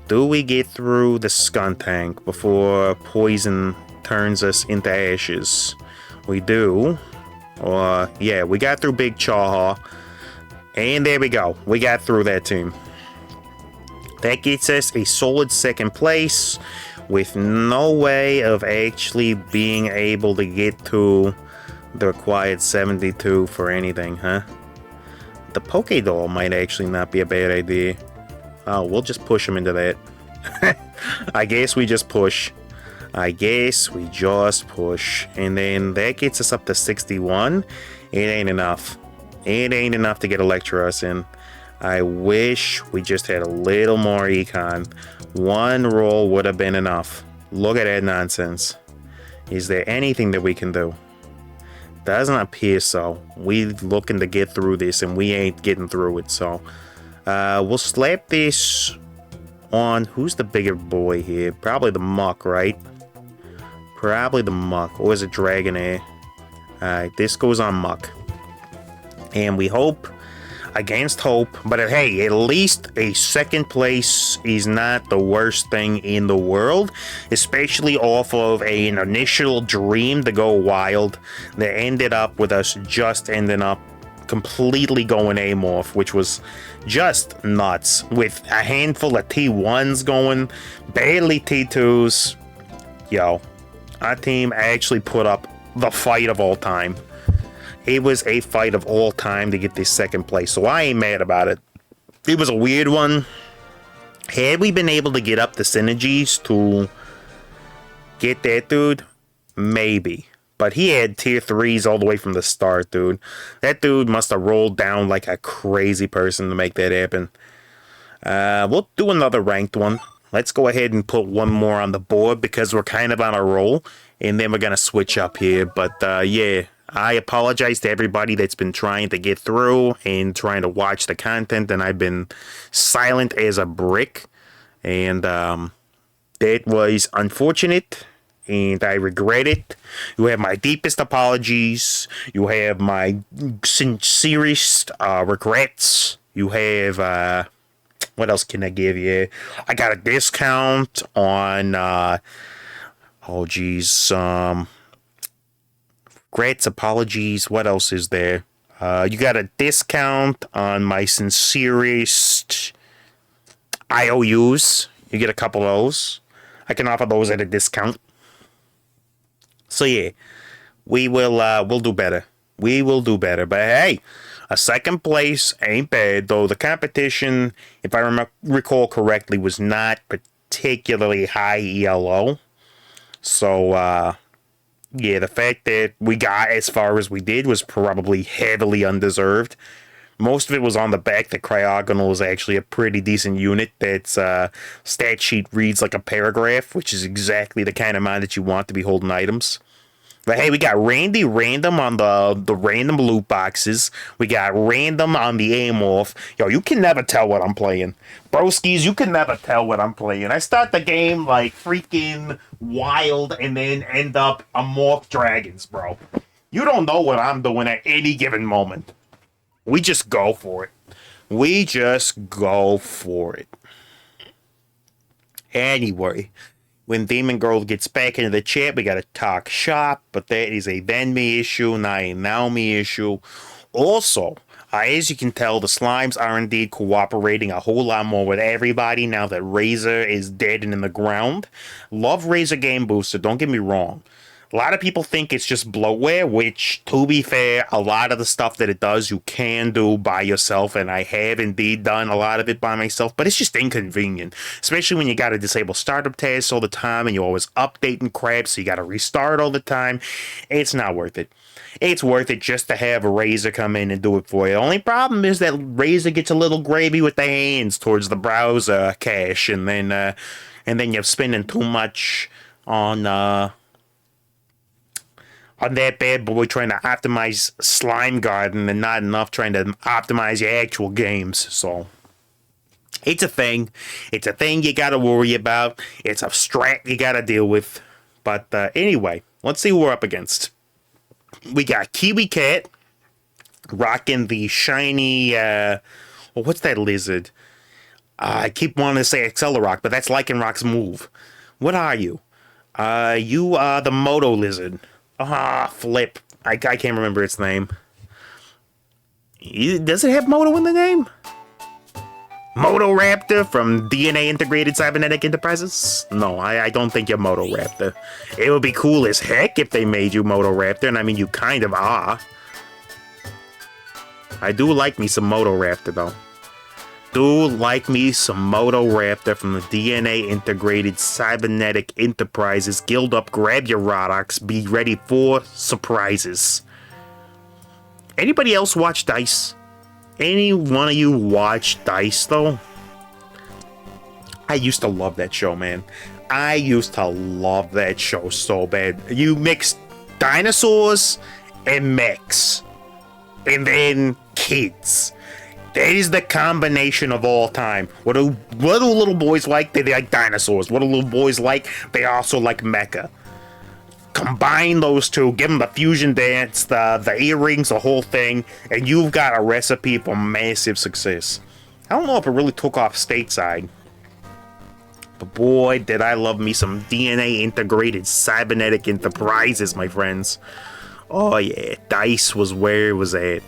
Do we get through the Skuntank before Poison turns us into ashes? We do. Yeah, we got through Big Chaha. And there we go. We got through that team. That gets us a solid second place with no way of actually being able to get to the required 72 for anything, huh? The Pokédoll might actually not be a bad idea. Oh, we'll just push him into that. I guess we just push. I guess we just push. And then that gets us up to 61. It ain't enough. It ain't enough to get Electros in. I wish we just had a little more econ. One roll would have been enough. Look at that nonsense. Is there anything that we can do? Doesn't appear so. We looking to get through this and we ain't getting through it, so we'll slap this on. Who's the bigger boy here? Probably the Muck, right? Probably the Muck. Or is it Dragonair? Alright, this goes on Muck. And we hope against hope, but hey, at least a second place is not the worst thing in the world, especially off of an initial dream to go wild that ended up with us just ending up completely going amorph, which was just nuts, with a handful of T1s going, barely T2s. Yo, our team actually put up the fight of all time. It was a fight of all time to get this second place, so I ain't mad about it. It was a weird one. Had we been able to get up the synergies to get that dude, maybe. But he had tier 3s all the way from the start, dude. That dude must have rolled down like a crazy person to make that happen. We'll do another ranked one. Let's go ahead and put one more on the board because we're kind of on a roll. And then we're going to switch up here. But yeah, I apologize to everybody that's been trying to get through and trying to watch the content. And I've been silent as a brick. And that was unfortunate. And I regret it. You have my deepest apologies. You have my sincerest regrets. You have, what else can I give you? I got a discount on, oh geez, regrets, apologies. What else is there? You got a discount on my sincerest IOUs. You get a couple of those. I can offer those at a discount. So yeah, we will we'll do better. We will do better. But hey, a second place ain't bad, though the competition, if I recall correctly, was not particularly high ELO. So yeah, the fact that we got as far as we did was probably heavily undeserved. Most of it was on the back that Cryogonal is actually a pretty decent unit. That's stat sheet reads like a paragraph, which is exactly the kind of mind that you want to be holding items. But hey, we got Randy Random on the random loot boxes. We got Random on the Amorph. Yo, you can never tell what I'm playing. Broskies, you can never tell what I'm playing. I start the game like freaking wild and then end up Amorph Dragons, bro. You don't know what I'm doing at any given moment. We just go for it. We just go for it. Anyway, when Demon Girl gets back into the chat, we gotta talk shop, but that is a then me issue, not a now me issue. Also, as you can tell, the slimes are indeed cooperating a whole lot more with everybody now that Razor is dead and in the ground. Love Razor Game Booster, don't get me wrong. A lot of people think it's just bloatware, which, to be fair, a lot of the stuff that it does, you can do by yourself, and I have indeed done a lot of it by myself, but it's just inconvenient, especially when you got to disable startup tasks all the time, and you're always updating crap, so you got to restart all the time. It's not worth it. It's worth it just to have a Razor come in and do it for you. The only problem is that Razor gets a little gravy with the hands towards the browser cache, and then you're spending too much on that bad boy trying to optimize Slime Garden and not enough trying to optimize your actual games. So it's a thing. It's a thing you gotta worry about. It's a strat you gotta deal with. But anyway, let's see who we're up against. We got Kiwi Cat rocking the shiny what's that lizard? I keep wanting to say Accelerock, but that's Lycanrock's move. What are you? You are the Moto Lizard. Flip. I can't remember its name. Does it have Moto in the name? Moto Raptor from DNA Integrated Cybernetic Enterprises? No, I don't think you're Moto Raptor. It would be cool as heck if they made you Moto Raptor, and I mean, you kind of are. I do like me some Moto Raptor, though. Do like me some Moto Raptor from the DNA Integrated Cybernetic Enterprises. Guild up, grab your Rodox, be ready for surprises. Anybody else watch Dice? Any one of you watch Dice, though? I used to love that show, man. I used to love that show so bad. You mix dinosaurs and mechs. And then kids. That is the combination of all time. What do little boys like? They like dinosaurs. What do little boys like? They also like mecha. Combine those two, give them the fusion dance, the earrings, the whole thing, and you've got a recipe for massive success. I don't know if it really took off stateside, but boy, did I love me some DNA Integrated Cybernetic Enterprises, my friends. Oh yeah, Dice was where it was at.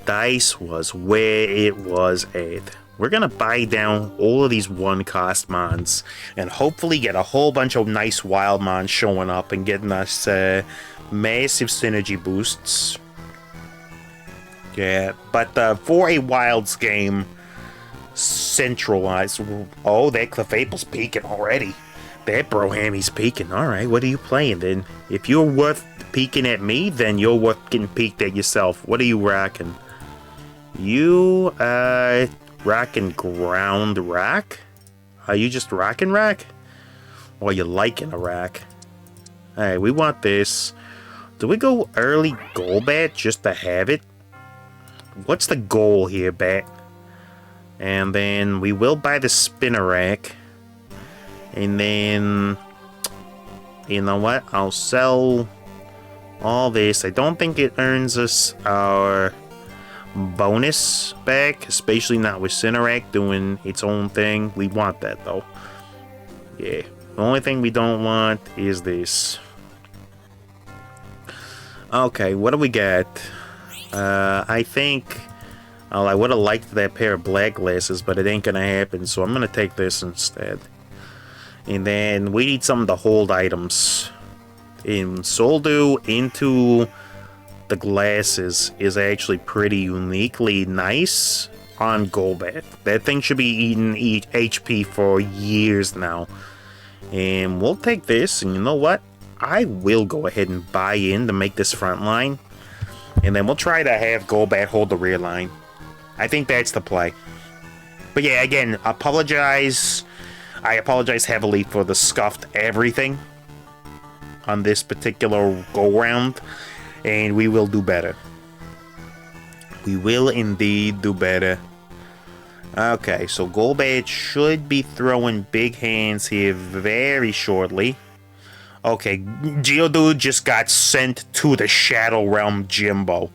Dice was where it was at. We're gonna buy down all of these one-cost mons and hopefully get a whole bunch of nice wild mons showing up and getting us massive synergy boosts. Yeah, but for a wilds game, centralized. Oh, that Clefable's peeking already. That Brohammy's peeking. Alright, what are you playing then? If you're worth peeking at me, then you're worth getting peeked at yourself. What are you rocking? You, rocking ground rack? Are you just rocking rack? Or you liking a rack? Alright, we want this. Do we go early Golbat just to have it? What's the goal here, Bat? And then we will buy the Spinarak. And then, you know what? I'll sell all this. I don't think it earns us our bonus back, especially not with Spinarak doing its own thing. We want that though. Yeah, the only thing we don't want is this. Okay, what do we got? I think I would have liked that pair of black glasses, but it ain't gonna happen, so I'm gonna take this instead. And then we need something to hold items. In Soldu into the glasses is actually pretty uniquely nice on Golbat. That thing should be eating HP for years now. And we'll take this, and you know what? I will go ahead and buy in to make this front line. And then we'll try to have Golbat hold the rear line. I think that's the play. But yeah, again, I apologize heavily for the scuffed everything on this particular go-round. And we will do better. We will indeed do better. Okay, so Golbat should be throwing big hands here very shortly. Okay, Geodude just got sent to the Shadow Realm Jimbo.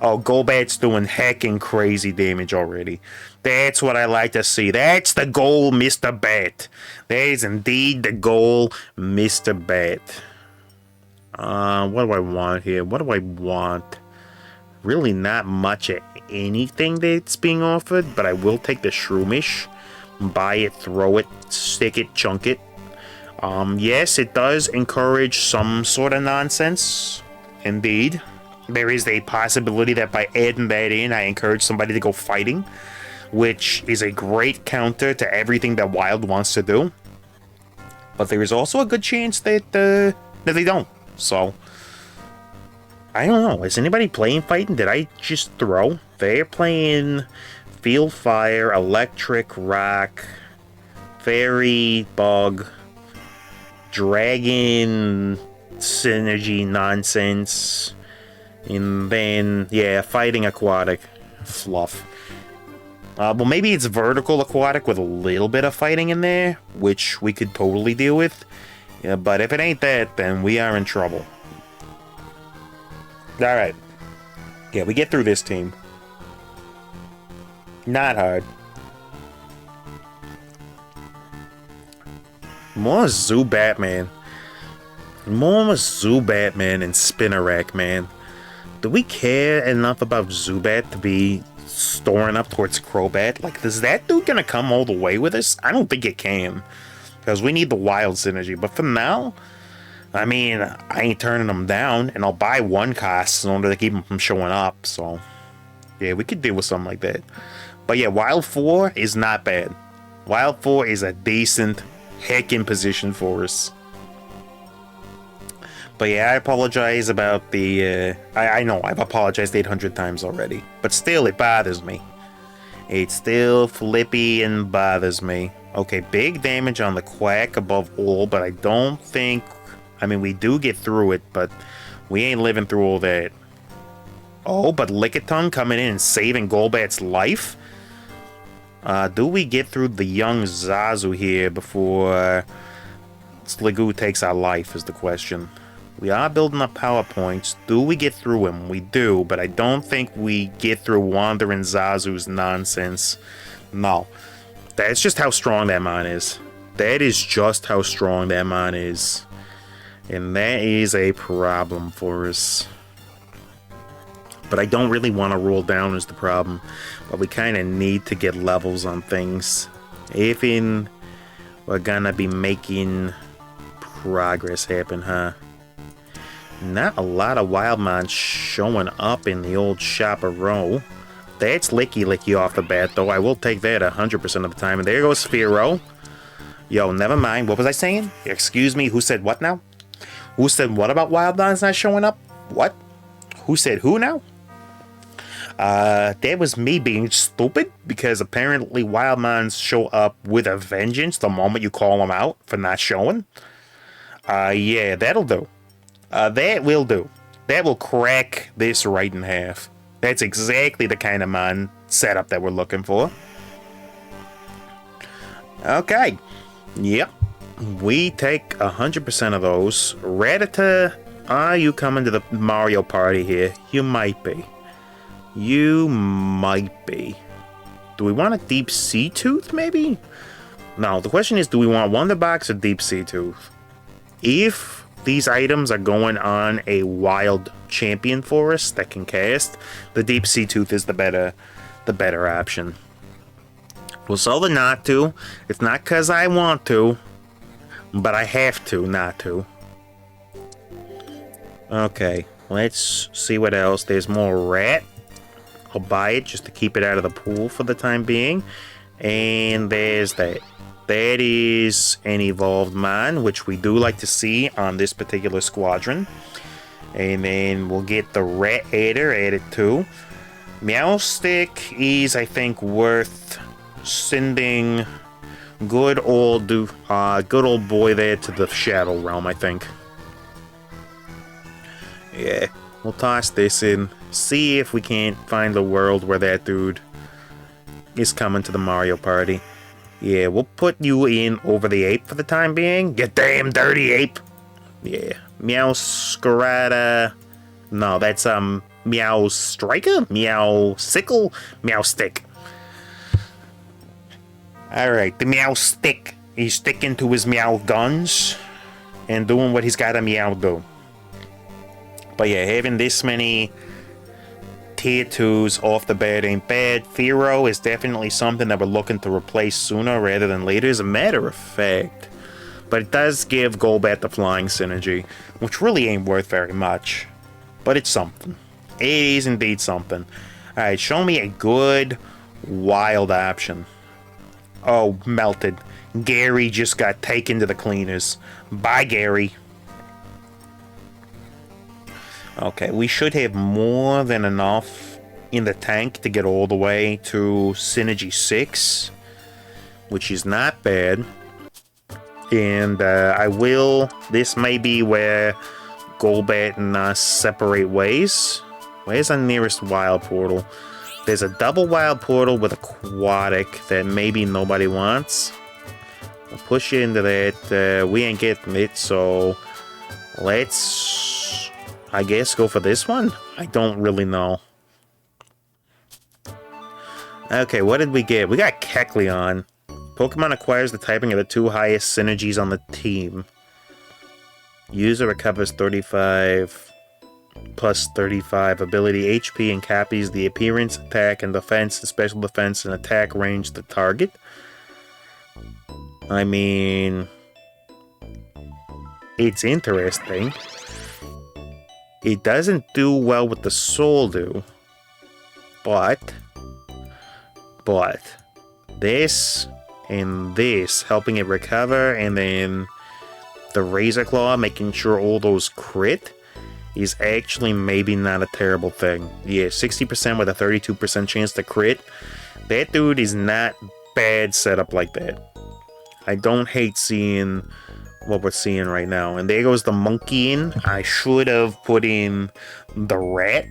Oh, Golbat's doing heckin' crazy damage already. That's what I like to see. That's the goal, Mr. Bat. That is indeed the goal, Mr. Bat. What do I want here? What do I want? Really not much of anything that's being offered, but I will take the Shroomish. Buy it, throw it, stick it, chunk it. Yes, it does encourage some sort of nonsense. Indeed. There is a possibility that by adding that in, I encourage somebody to go fighting, which is a great counter to everything that Wild wants to do. But there is also a good chance that they don't. So, I don't know. Is anybody playing fighting? Did I just throw? They're playing Field Fire, Electric, Rock, Fairy, Bug, Dragon, Synergy nonsense, and then, yeah, Fighting Aquatic. Fluff. Well, maybe it's Vertical Aquatic with a little bit of fighting in there, which we could totally deal with. Yeah, but if it ain't that, then we are in trouble. Alright. Yeah, we get through this team. Not hard. More Zubat, man. More Zubat, man, and Spinarak-man. Do we care enough about Zubat to be storing up towards Crobat? Like, is that dude gonna come all the way with us? I don't think it can. Because we need the wild synergy. But for now, I mean, I ain't turning them down. And I'll buy one cost in order to keep them from showing up. So, yeah, we could deal with something like that. But yeah, Wild 4 is not bad. Wild 4 is a decent heckin' position for us. But yeah, I apologize about the... I know, I've apologized 800 times already. But still, it bothers me. It still flippy and bothers me. Okay, big damage on the Quack above all, but I don't think... I mean, we do get through it, but we ain't living through all that. Oh, but Lickitung coming in and saving Golbat's life? Do we get through the young Zazu here before Sliggoo takes our life is the question. We are building up power points. Do we get through him? We do, but I don't think we get through Wandering Zazu's nonsense. No. That's just how strong that man is. That is just how strong that man is. And that is a problem for us. But I don't really want to roll down is the problem. But we kind of need to get levels on things. Even we're gonna be making progress happen, huh? Not a lot of Wildmon showing up in the old Chaparral. That's Licky off the bat, though. I will take that 100% of the time. And there goes Sphero. Yo, never mind. What was I saying? Excuse me, who said what now? Who said what about Wildmon's not showing up? What? Who said who now? That was me being stupid, because apparently Wildmons show up with a vengeance the moment you call them out for not showing. Yeah, that'll do. That will do. That will crack this right in half. That's exactly the kind of mon setup that we're looking for. Okay. Yep. We take 100% of those. Rattata, are you coming to the Mario Party here? You might be. You might be. Do we want a Deep Sea Tooth, maybe? No, the question is, do we want Wonder Box or Deep Sea Tooth? If these items are going on a wild champion for us that can cast, the Deep Sea Tooth is the better option. We'll sell the not to. It's not because I want to, but I have to not to. Okay, let's see what else. There's more rat. I'll buy it just to keep it out of the pool for the time being. And there's that. That is an evolved man, which we do like to see on this particular squadron. And then we'll get the rat adder added too. Meowstick is, I think, worth sending good old boy there to the Shadow Realm, I think. Yeah, we'll toss this in. See if we can't find the world where that dude is coming to the Mario Party. Yeah, we'll put you in over the ape for the time being. You damn dirty ape. Yeah. Meowscarada. No, that's Meow Striker? Meow Sickle? Meow Stick. Alright, the Meow Stick. He's sticking to his Meow guns and doing what he's gotta Meow do. But yeah, having this many tier 2s off the bat ain't bad. Fearow is definitely something that we're looking to replace sooner rather than later, as a matter of fact. But it does give Golbat the flying synergy, which really ain't worth very much. But it's something. It is indeed something. Alright, show me a good wild option. Oh, melted. Gary just got taken to the cleaners. Bye, Gary. Okay, we should have more than enough in the tank to get all the way to Synergy 6, which is not bad. And this may be where Golbat and us separate ways. Where's our nearest wild portal? There's a double wild portal with aquatic that maybe nobody wants. We'll push you into that. We ain't getting it, so let's, I guess, go for this one? I don't really know. Okay, what did we get? We got Kecleon. Pokemon acquires the typing of the 2 highest synergies on the team. User recovers 35 plus 35 ability HP and copies the appearance, attack, and defense, and special defense, and attack range of the target. I mean, it's interesting. It doesn't do well with the Soul Dew, but But this and this helping it recover, and then the Razor Claw making sure all those crit is actually maybe not a terrible thing. Yeah, 60% with a 32% chance to crit. That dude is not bad setup like that. I don't hate seeing what we're seeing right now. And there goes the monkey in. I should have put in the rat.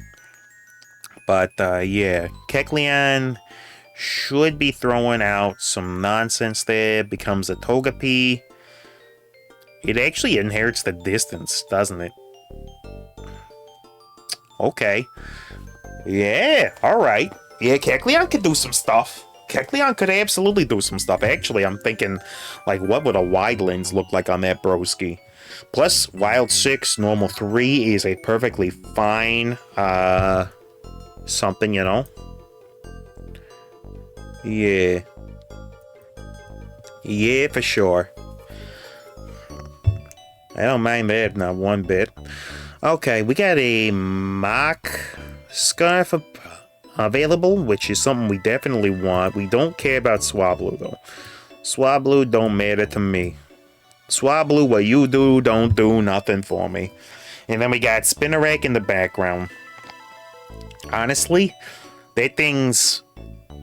But yeah, Kecleon should be throwing out some nonsense there. Becomes a Togepi. It actually inherits the distance, doesn't it? Okay. Yeah, alright. Yeah, Kecleon could do some stuff. Kecleon could absolutely do some stuff. Actually, I'm thinking, like, what would a wide lens look like on that broski? Plus, Wild 6, Normal 3 is a perfectly fine, something, you know? Yeah. Yeah, for sure. I don't mind that, not one bit. Okay, we got a mock scarf available, which is something we definitely want. We don't care about Swablu, though. Swablu don't matter to me. Swablu, what you do, don't do nothing for me. And then we got Spinarak in the background. Honestly, that thing's...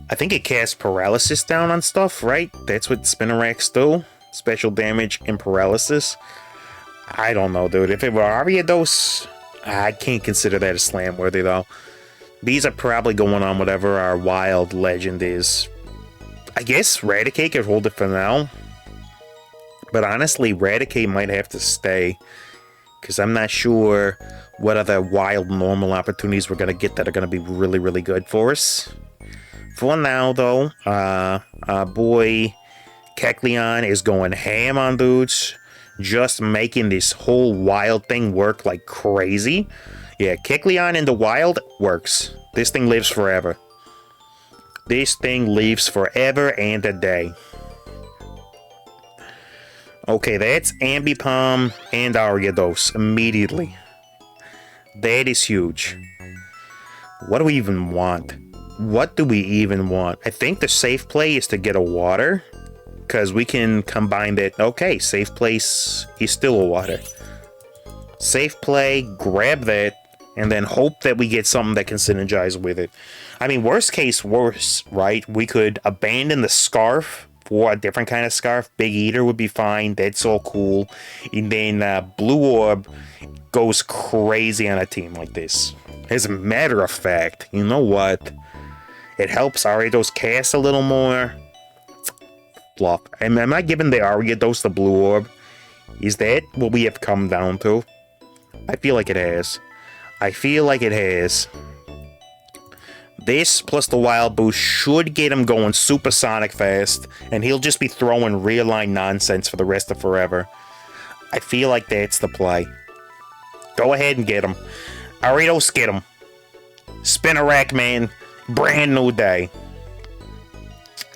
I think it casts paralysis down on stuff, right? That's what Spinaraks do. Special damage and paralysis. I don't know, dude. If it were Ariados, I can't consider that a slam worthy, though. These are probably going on whatever our wild legend is. I guess Raticate could hold it for now. But honestly, Raticate might have to stay. Because I'm not sure what other wild normal opportunities we're going to get that are going to be really, really good for us. For now, though, our boy Kecleon is going ham on dudes. Just making this whole wild thing work like crazy. Yeah, Kecleon in the wild works. This thing lives forever. This thing lives forever and a day. Okay, that's Ambipom and Ariados immediately. That is huge. What do we even want? What do we even want? I think the safe play is to get a water. Because we can combine that. Okay, safe place is still a water. Safe play, grab that, and then hope that we get something that can synergize with it. I mean, worst case worse, right? We could abandon the scarf for a different kind of scarf. Big Eater would be fine. That's all cool. And then Blue Orb goes crazy on a team like this. As a matter of fact, you know what? It helps Ariados cast a little more. Fluff. Am I giving the Ariados the Blue Orb? Is that what we have come down to? I feel like it has. I feel like it has. This plus the Wild Boost should get him going supersonic fast, and he'll just be throwing real-line nonsense for the rest of forever. I feel like that's the play. Go ahead and get him. Ariados, get him. Spinarak-man, brand new day.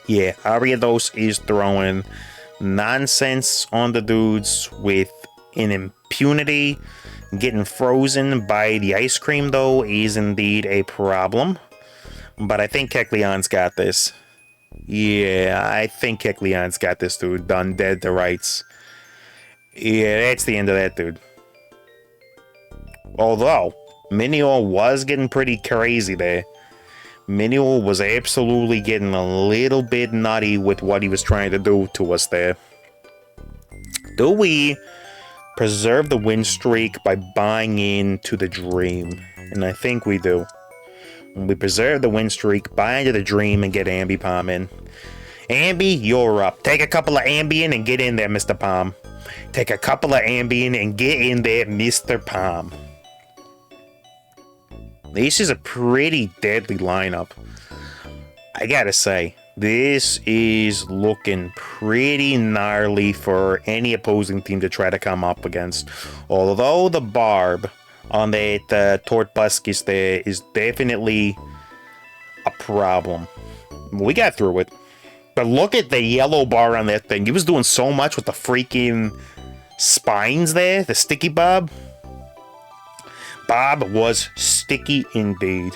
Yeah, Ariados is throwing nonsense on the dudes with an impunity. Getting frozen by the ice cream, though, is indeed a problem. But I think Kecleon's got this. Yeah, I think Kecleon's got this, dude. Done dead to rights. Yeah, that's the end of that, dude. Although, Minior was getting pretty crazy there. Minior was absolutely getting a little bit nutty with what he was trying to do to us there. Do we preserve the win streak by buying into the dream? And I think we do. We preserve the win streak, buy into the dream, and get Ambipom in. Ambi, you're up. Take a couple of Ambien and get in there, Mr. Palm. Take a couple of Ambien and get in there, Mr. Palm. This is a pretty deadly lineup. I gotta say, this is looking pretty gnarly for any opposing team to try to come up against. Although the barb on that Tortbuskis there is definitely a problem. We got through it. But look at the yellow bar on that thing. He was doing so much with the freaking spines there, the sticky Bob. Bob was sticky indeed.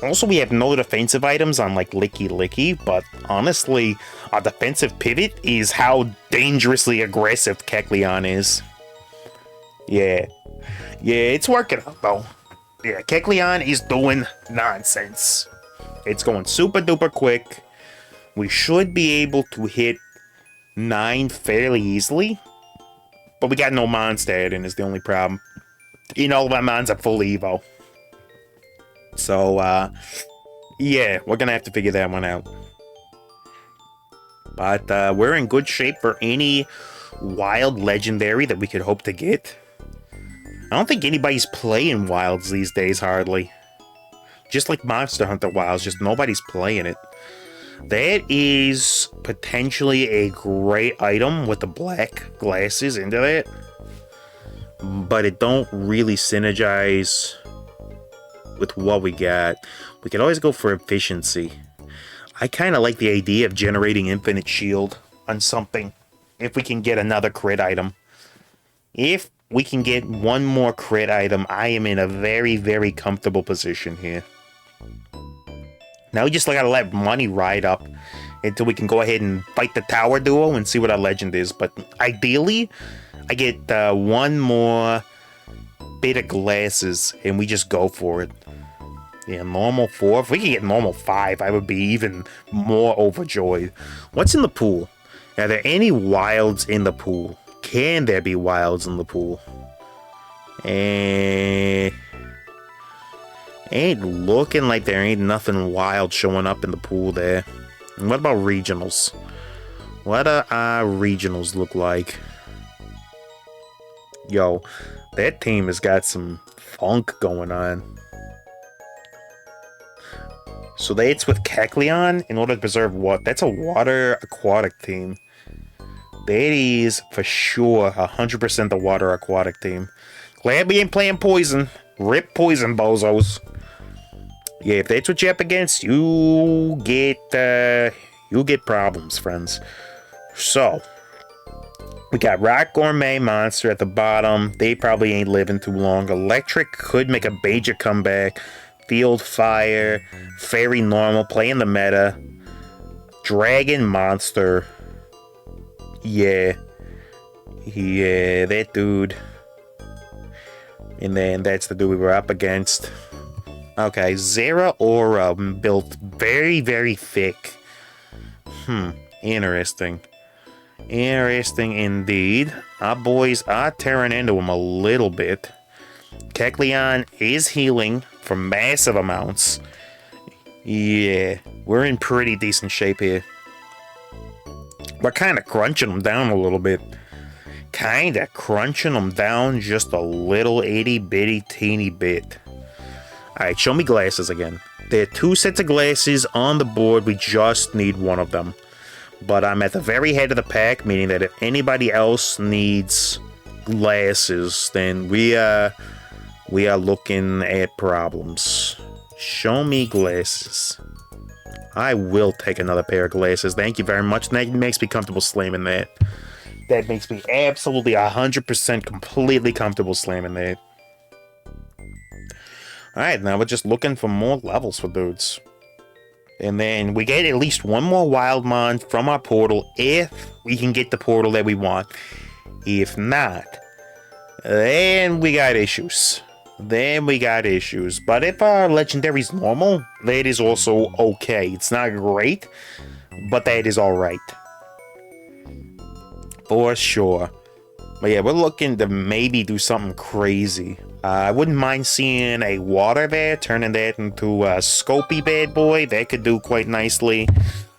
Also, we have no defensive items on like Licky Licky, but honestly, our defensive pivot is how dangerously aggressive Kecleon is. Yeah. Yeah, it's working out though. Yeah, Kecleon is doing nonsense. It's going super duper quick. We should be able to hit 9 fairly easily. But we got no Mondstadt in is the only problem. All of our Mons are full Evo. So, yeah, we're gonna have to figure that one out. But we're in good shape for any wild legendary that we could hope to get. I don't think anybody's playing wilds these days, hardly. Just like Monster Hunter Wilds, just nobody's playing it. That is potentially a great item with the black glasses into that. But it don't really synergize with what we got. We could always go for efficiency. I kind of like the idea of generating infinite shield on something if we can get another crit item. If we can get one more crit item, I am in a very, very comfortable position here. Now we just gotta let money ride up until we can go ahead and fight the tower duo and see what our legend is. But ideally, I get one more bit of glasses and we just go for it. Yeah, normal 4. If we could get normal 5, I would be even more overjoyed. What's in the pool? Are there any wilds in the pool? Can there be wilds in the pool? Ain't looking like there ain't nothing wild showing up in the pool there. And what about regionals? What do our regionals look like? Yo, that team has got some funk going on. So that's with Kecleon in order to preserve what? That's a water aquatic team. That is for sure 100% the water aquatic team. Glad we ain't playing poison. Rip poison bozos. Yeah, if that's what you're up against, you get problems, friends. So we got Rock Gourmet Monster at the bottom. They probably ain't living too long. Electric could make a major comeback. Field Fire, Fairy Normal, playing the meta. Dragon Monster. Yeah, that dude. And then that's the dude we were up against. Okay, Zera Aura built very, very thick. Interesting. Interesting indeed. Our boys are tearing into him a little bit. Kecleon is healing for massive amounts. Yeah, we're in pretty decent shape here. We're kind of crunching them down a little bit. Kind of crunching them down just a little itty bitty teeny bit. Alright, show me glasses again. There are 2 sets of glasses on the board. We just need one of them. But I'm at the very head of the pack, meaning that if anybody else needs glasses, then we are looking at problems. Show me glasses. I will take another pair of glasses. Thank you very much. That makes me comfortable slamming that. That makes me absolutely 100% completely comfortable slamming that. Alright, now we're just looking for more levels for dudes. And then we get at least one more Wildmon from our portal if we can get the portal that we want. If not, then we got issues. But if our legendary's normal, that is also okay. It's not great, but that is alright. For sure. But yeah, we're looking to maybe do something crazy. I wouldn't mind seeing a water there, turning that into a Scopy bad boy. That could do quite nicely.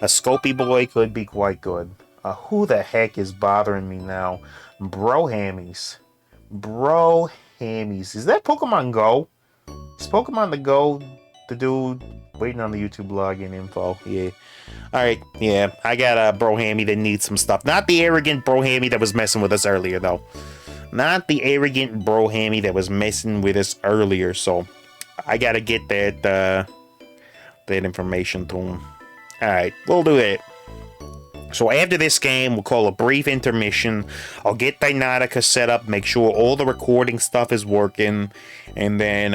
A Scopy boy could be quite good. Who the heck is bothering me now? Brohammies. Is that Pokemon Go? Is Pokemon the Go the dude waiting on the YouTube login info? Yeah. Alright, yeah. I got a Brohammy that needs some stuff. Not the arrogant Brohammy that was messing with us earlier, though. Not the arrogant Brohammy that was messing with us earlier, so I gotta get that information to him. Alright, we'll do that. So after this game, we'll call a brief intermission. I'll get Dynautica set up, make sure all the recording stuff is working, and then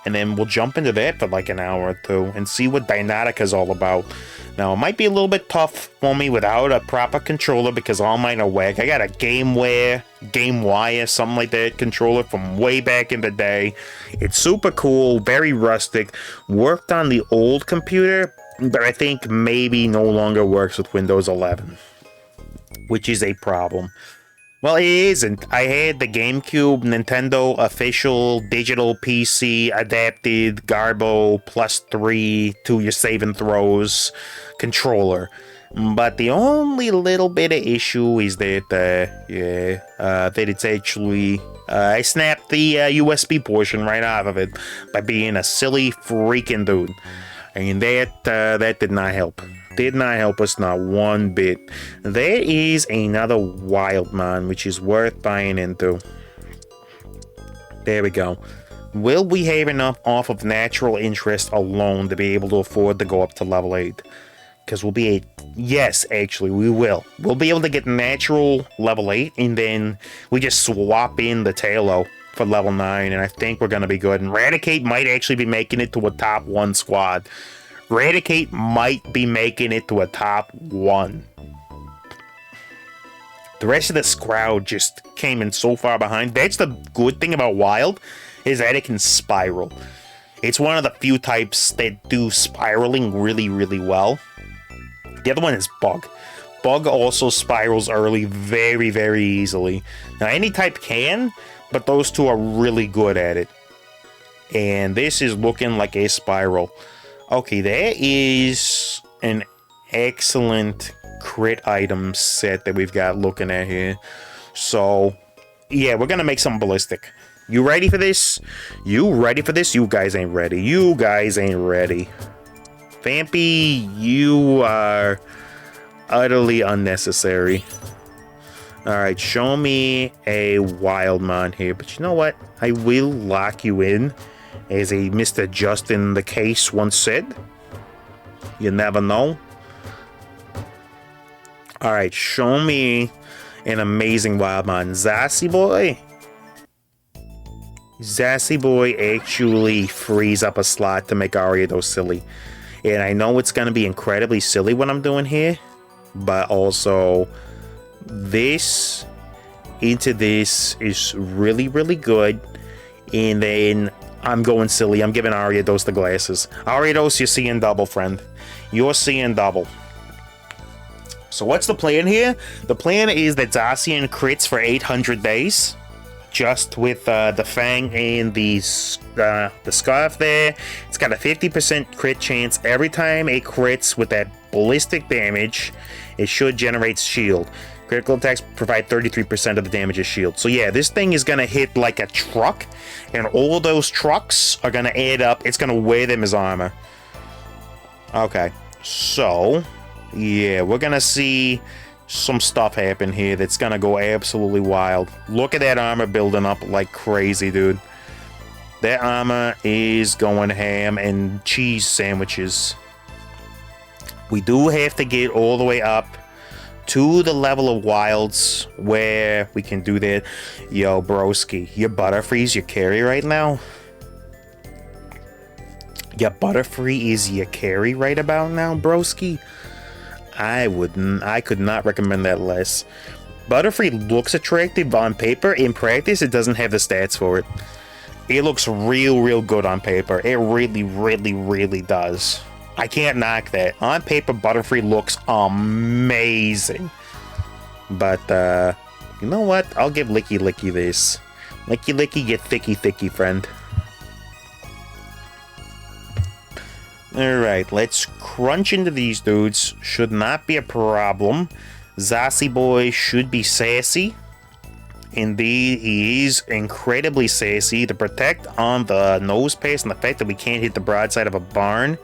and then we'll jump into that for like an hour or two and see what Dynatika's all about. Now, it might be a little bit tough for me without a proper controller because all mine are whack. I got a GameWire, something like that controller from way back in the day. It's super cool, very rustic. Worked on the old computer, but I think maybe no longer works with Windows 11, which is a problem. Well, it isn't. I had the GameCube Nintendo official digital PC adapted Garbo +3 to your save and throws controller. But the only little bit of issue is that, that it's actually, I snapped the USB portion right out of it by being a silly freaking dude. And that did not help. Did not help us not one bit. There is another Wildmon, which is worth buying into. There we go. Will we have enough off of natural interest alone to be able to afford to go up to level 8? Because we'll be yes, actually, we will. We'll be able to get natural level 8, and then we just swap in the Tailo for level 9, and I think we're going to be good. And Raticate might actually be making it to a top 1 squad. Raticate might be making it to a top 1. The rest of this crowd just came in so far behind. That's the good thing about Wild, is that it can spiral. It's one of the few types that do spiraling really, really well. The other one is Bug. Bug also spirals early very, very easily. Now, any type can, but those two are really good at it. And this is looking like a spiral. Okay, there is an excellent crit item set that we've got looking at here. So, yeah, we're going to make some ballistic. You ready for this? You ready for this? You guys ain't ready. You guys ain't ready. Vampy, you are utterly unnecessary. Alright, show me a Wildmon here. But you know what? I will lock you in. As a Mr. Justin the Case once said. You never know. Alright, show me an amazing Wildmon. Zassy Boy. Zassy Boy actually frees up a slot to make Ariados silly. And I know it's going to be incredibly silly what I'm doing here. But also, this into this is really, really good. And then I'm going silly. I'm giving Ariados the glasses. Ariados, you're seeing double, friend. You're seeing double. So what's the plan here? The plan is that Zacian crits for 800 days. Just with the Fang and the Scarf there. It's got a 50% crit chance. Every time it crits with that ballistic damage, it should generate shield. Critical attacks provide 33% of the damage as shield. So yeah, this thing is going to hit like a truck. And all those trucks are going to add up. It's going to wear them as armor. Okay. So, yeah, we're going to see some stuff happen here that's going to go absolutely wild. Look at that armor building up like crazy, dude. That armor is going ham and cheese sandwiches. We do have to get all the way up to the level of wilds where we can do that. Yo, broski, your Butterfree's your carry right now? Your Butterfree is your carry right about now, broski? I could not recommend that less. Butterfree looks attractive on paper. In practice, it doesn't have the stats for it. It looks real good on paper. It really does. I can't knock that. On paper, Butterfree looks amazing. But, you know what? I'll give Licky Licky this. Licky Licky, get thicky, friend. Alright, let's crunch into these dudes. Should not be a problem. Zassy Boy should be sassy. Indeed, he is incredibly sassy. The protect on the nose pass and the fact that we can't hit the broadside of a barn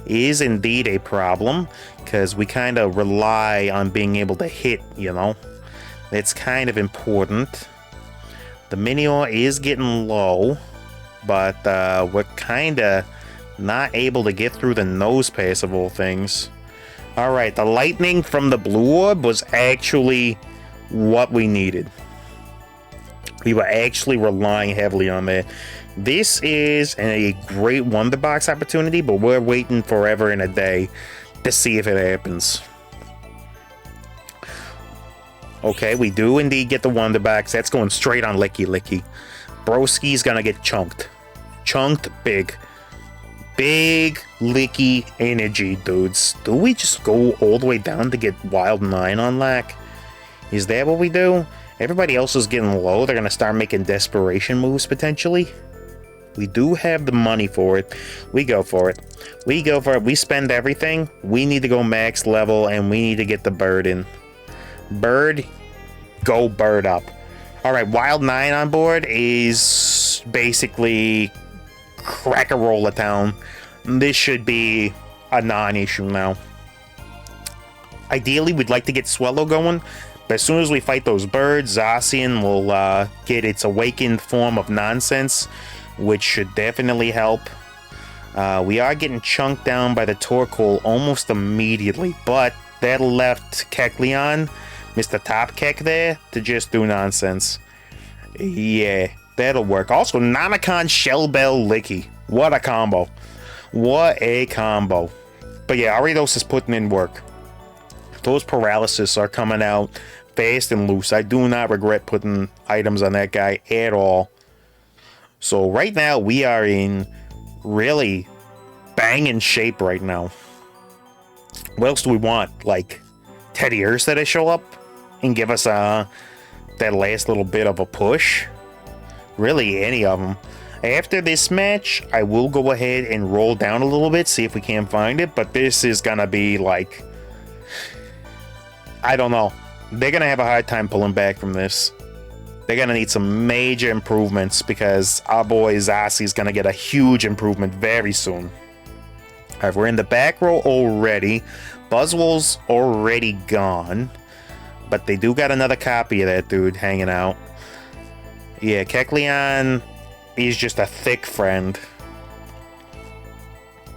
is indeed a problem, because we kind of rely on being able to hit, you know. That's kind of important. The Minior is getting low, but we're kind of not able to get through the nose pass of all things. Alright, the lightning from the blue orb was actually what we needed. We were actually relying heavily on that. This is a great Wonder Box opportunity, but we're waiting forever and a day to see if it happens. Okay, we do indeed get the Wonder Box. That's going straight on Licky Licky. Broski's gonna get chunked. Chunked big. Big Licky energy, dudes. Do we just go all the way down to get Wild 9 on Lack? Is that what we do? Everybody else is getting low. They're gonna start making desperation moves, potentially. We do have the money for it. We go for it. We go for it. We spend everything. We need to go max level, and we need to get the bird in. Bird, go bird up. All right, Wild 9 on board is basically Crack-a-Rolla Town. This should be a non-issue now. Ideally, we'd like to get Swellow going, but as soon as we fight those birds, Zacian will get its awakened form of nonsense, which should definitely help. We are getting chunked down by the Torkoal almost immediately, but that left Kecleon, Mr. Top Kek there, to just do nonsense. Yeah, that'll work. Also, Nanakon, Shellbell, Licky. What a combo. What a combo. But yeah, Ariados is putting in work. Those paralysis are coming out fast and loose. I do not regret putting items on that guy at all. So right now, we are in really banging shape right now. What else do we want? Like Teddy Ursa to show up and give us that last little bit of a push? Really, any of them. After this match, I will go ahead and roll down a little bit, see if we can find it, but this is gonna be like, I don't know. They're gonna have a hard time pulling back from this. They're gonna need some major improvements because our boy Zaci's gonna get a huge improvement very soon. Alright, we're in the back row already. Buzzwole's already gone, but they do got another copy of that dude hanging out. Yeah, Kecleon is just a thick friend.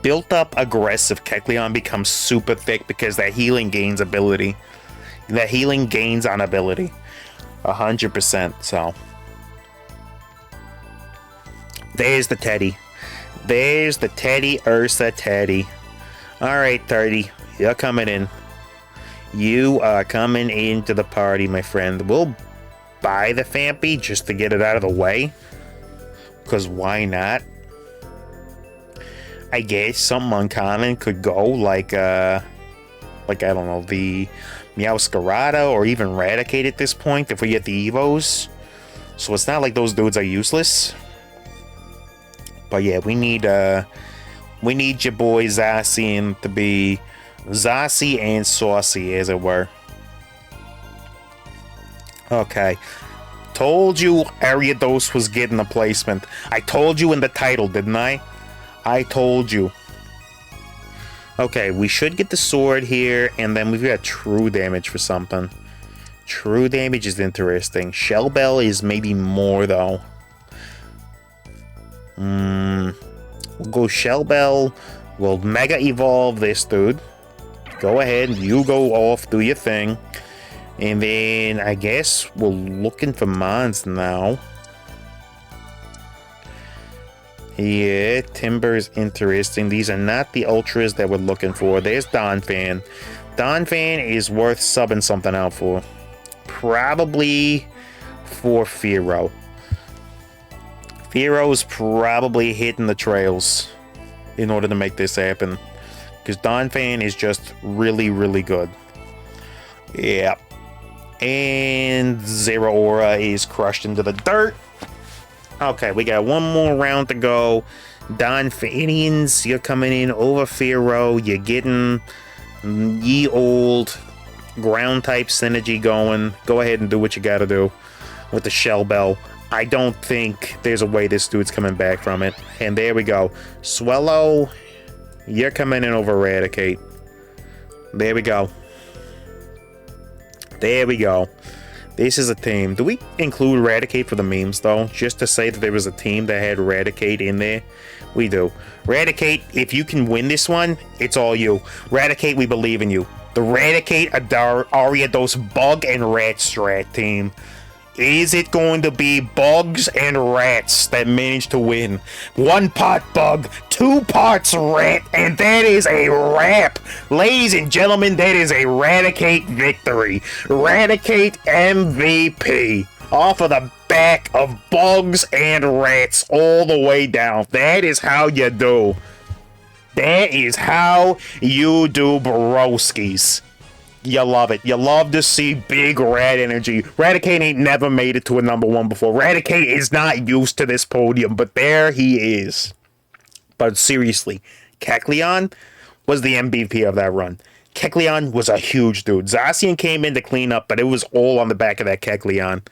Built up aggressive Kecleon becomes super thick because that healing gains ability. That healing gains on ability. 100%, so. There's the Teddy. There's the Teddy Ursa Teddy. Alright, 30. You're coming in. You are coming into the party, my friend. We'll buy the Fampy just to get it out of the way. Because why not? I guess something uncommon could go like I don't know, the Meowscarada or even Raticate at this point if we get the Evos. So it's not like those dudes are useless. But yeah, we need your boy Zacian to be Zaci and saucy, as it were. Okay. Told you Ariados was getting a placement. I told you in the title, didn't I? I told you. Okay, we should get the sword here, and then we've got true damage for something. True damage is interesting. Shellbell is maybe more, though. We'll go Shellbell. We'll Mega Evolve this dude. Go ahead, you go off, do your thing. And then, I guess, we're looking for Mons now. Yeah, Timber's interesting. These are not the Ultras that we're looking for. There's Donphan. Donphan is worth subbing something out for. Probably for Fearow. Fearow's probably hitting the trails in order to make this happen. Because Donphan is just really, really good. Yeah. And Zeraora is crushed into the dirt. Okay, we got one more round to go. Donphanians, you're coming in over Fearow. You're getting ye old ground type synergy going. Go ahead and do what you gotta do with the Shellbell. I don't think there's a way this dude's coming back from it. And there we go. Swellow, you're coming in over Raticate. There we go. There we go. This is a team. Do we include Raticate for the memes, though? Just to say that there was a team that had Raticate in there? We do. Raticate, if you can win this one, it's all you. Raticate, we believe in you. The Raticate, Ariados, Bug, and Rat Strat team. Is it going to be bugs and rats that manage to win? 1 part bug, 2 parts rat, and that is a wrap. Ladies and gentlemen, that is a Raticate victory. Raticate MVP. Off of the back of bugs and rats all the way down. That is how you do. That is how you do, broskies. You love it. You love to see big rat energy. Raticate ain't never made it to a #1 before. Raticate is not used to this podium, but there he is. But seriously, Kecleon was the MVP of that run. Kecleon was a huge dude. Zacian came in to clean up, but it was all on the back of that Kecleon.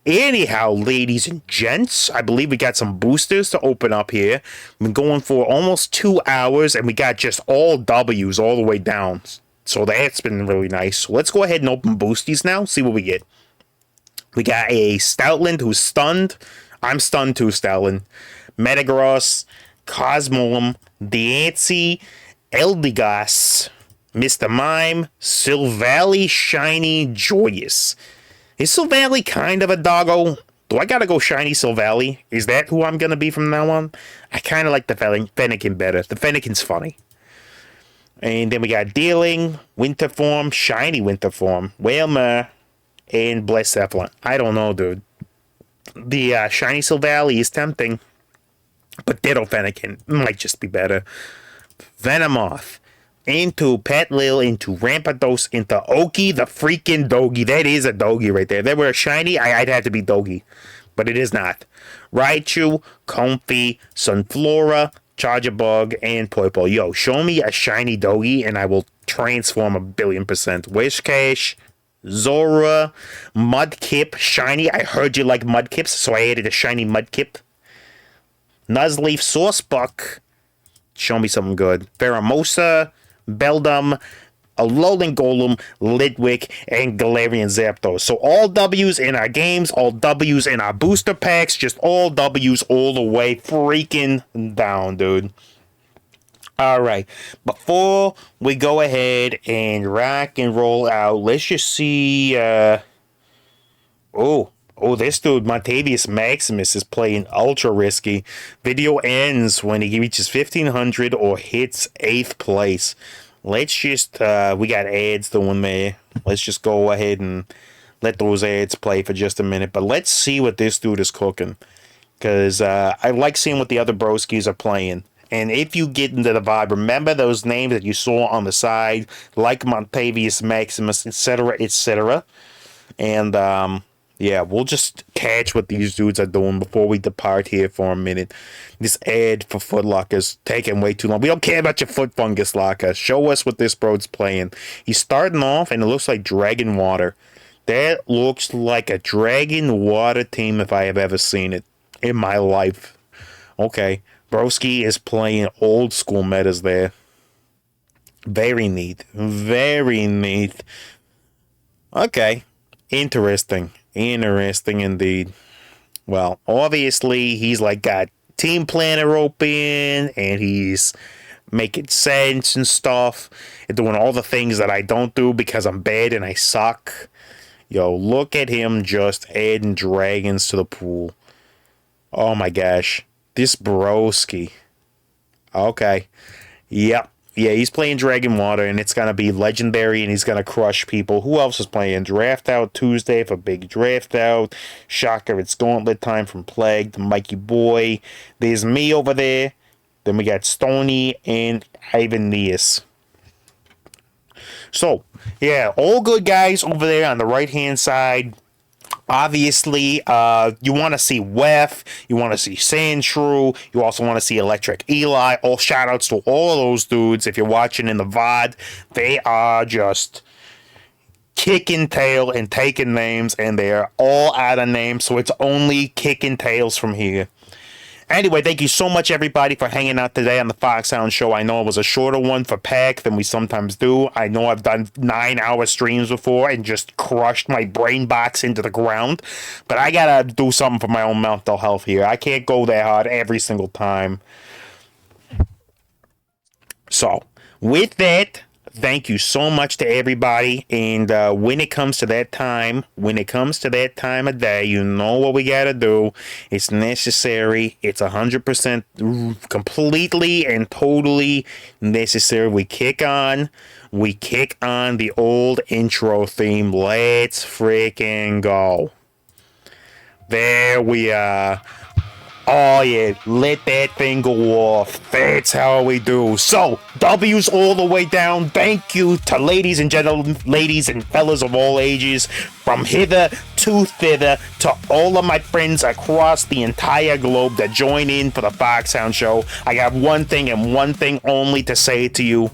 Anyhow, ladies and gents, I believe we got some boosters to open up here. We've been going for almost 2 hours, and we got just all W's all the way down. So that's been really nice. So let's go ahead and open boosties now, see what we get. We got a Stoutland who's stunned. I'm stunned too, Stoutland. Metagross, Cosmoem, Diancie, Eldegoss, Mr. Mime, Silvally, Shiny, Joyous. Is Silvally kind of a doggo? Do I gotta go Shiny Silvally? Is that who I'm gonna be from now on? I kind of like the Fennekin better. The Fennekin's funny. And then we got Dealing, Winter Form, Shiny Winter Form, Wailmer, and Blacephalon. I don't know, dude. The Shiny Silvally is tempting, but Ditto Fennekin might just be better. Venomoth, into Petlil, into Rampardos, into Oki, the freaking Dogi. That is a Dogi right there. If that were a Shiny, I'd have to be Dogi, but it is not. Raichu, Comfey, Sunflora, Charjabug, and Purple. Yo, show me a shiny Dogi and I will transform 1,000,000,000%. Wishcash, Zora, Mudkip, shiny. I heard you like Mudkips, so I added a shiny Mudkip. Nuzleaf, Saucebuck. Show me something good. Pheromosa, Beldum, Alolan Golem, Litwick, and Galarian Zapdos. So all W's in our games, all W's in our booster packs, just all W's all the way freaking down, dude. Alright, before we go ahead and rock and roll out, let's just see, this dude, Montavious Maximus, is playing ultra risky. Video ends when he reaches 1,500 or hits 8th place. Let's just, we got ads doing there. Let's just go ahead and let those ads play for just a minute. But let's see what this dude is cooking. Because I like seeing what the other broskies are playing. And if you get into the vibe, remember those names that you saw on the side, like Montavious Maximus, etc., etc. And, yeah, we'll just catch what these dudes are doing before we depart here for a minute. This ad for Foot Locker's taking way too long. We don't care about your Foot Fungus Locker. Show us what this bro's playing. He's starting off, and it looks like Dragon Water. That looks like a Dragon Water team if I have ever seen it in my life. Okay, broski is playing old school metas there. Very neat. Very neat. Okay, interesting. Interesting indeed. Well, obviously, he's like got Team Planner open, and he's making sense and stuff, and doing all the things that I don't do because I'm bad and I suck. Yo, look at him just adding dragons to the pool. Oh my gosh. This broski. Okay. Yep. Yeah, he's playing Dragon Water, and it's going to be legendary, and he's going to crush people. Who else is playing? Draft Out Tuesday for Big Draft Out. Shocker, it's Gauntlet time from Plague to Mikey Boy. There's me over there. Then we got Stony and Ivan Neas. So, yeah, all good guys over there on the right-hand side. Obviously, you want to see Wef, you want to see Sandshrew, you also want to see Electric Eli. All shoutouts to all of those dudes. If you're watching in the VOD, they are just kicking tail and taking names, and they are all out of names, so it's only kicking tails from here. Anyway, thank you so much, everybody, for hanging out today on the Foxhound Show. I know it was a shorter one for Pack than we sometimes do. I know I've done 9-hour streams before and just crushed my brain box into the ground. But I gotta do something for my own mental health here. I can't go that hard every single time. So, with that, Thank you so much to everybody. And when it comes to that time of day, you know what we gotta do. It's necessary. It's 100% completely and totally necessary. We kick on the old intro theme. Let's freaking go. There we are. Oh yeah, let that thing go off. That's how we do. So, W's all the way down. Thank you to ladies and gentlemen, ladies and fellas of all ages, from hither to thither, to all of my friends across the entire globe that join in for the Foxhound Show. I got one thing and one thing only to say to you.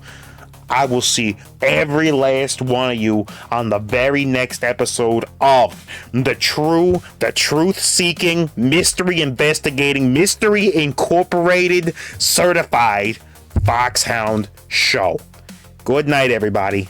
I will see every last one of you on the very next episode of the truth-seeking, mystery-investigating, mystery-incorporated, certified Foxhound Show. Good night, everybody.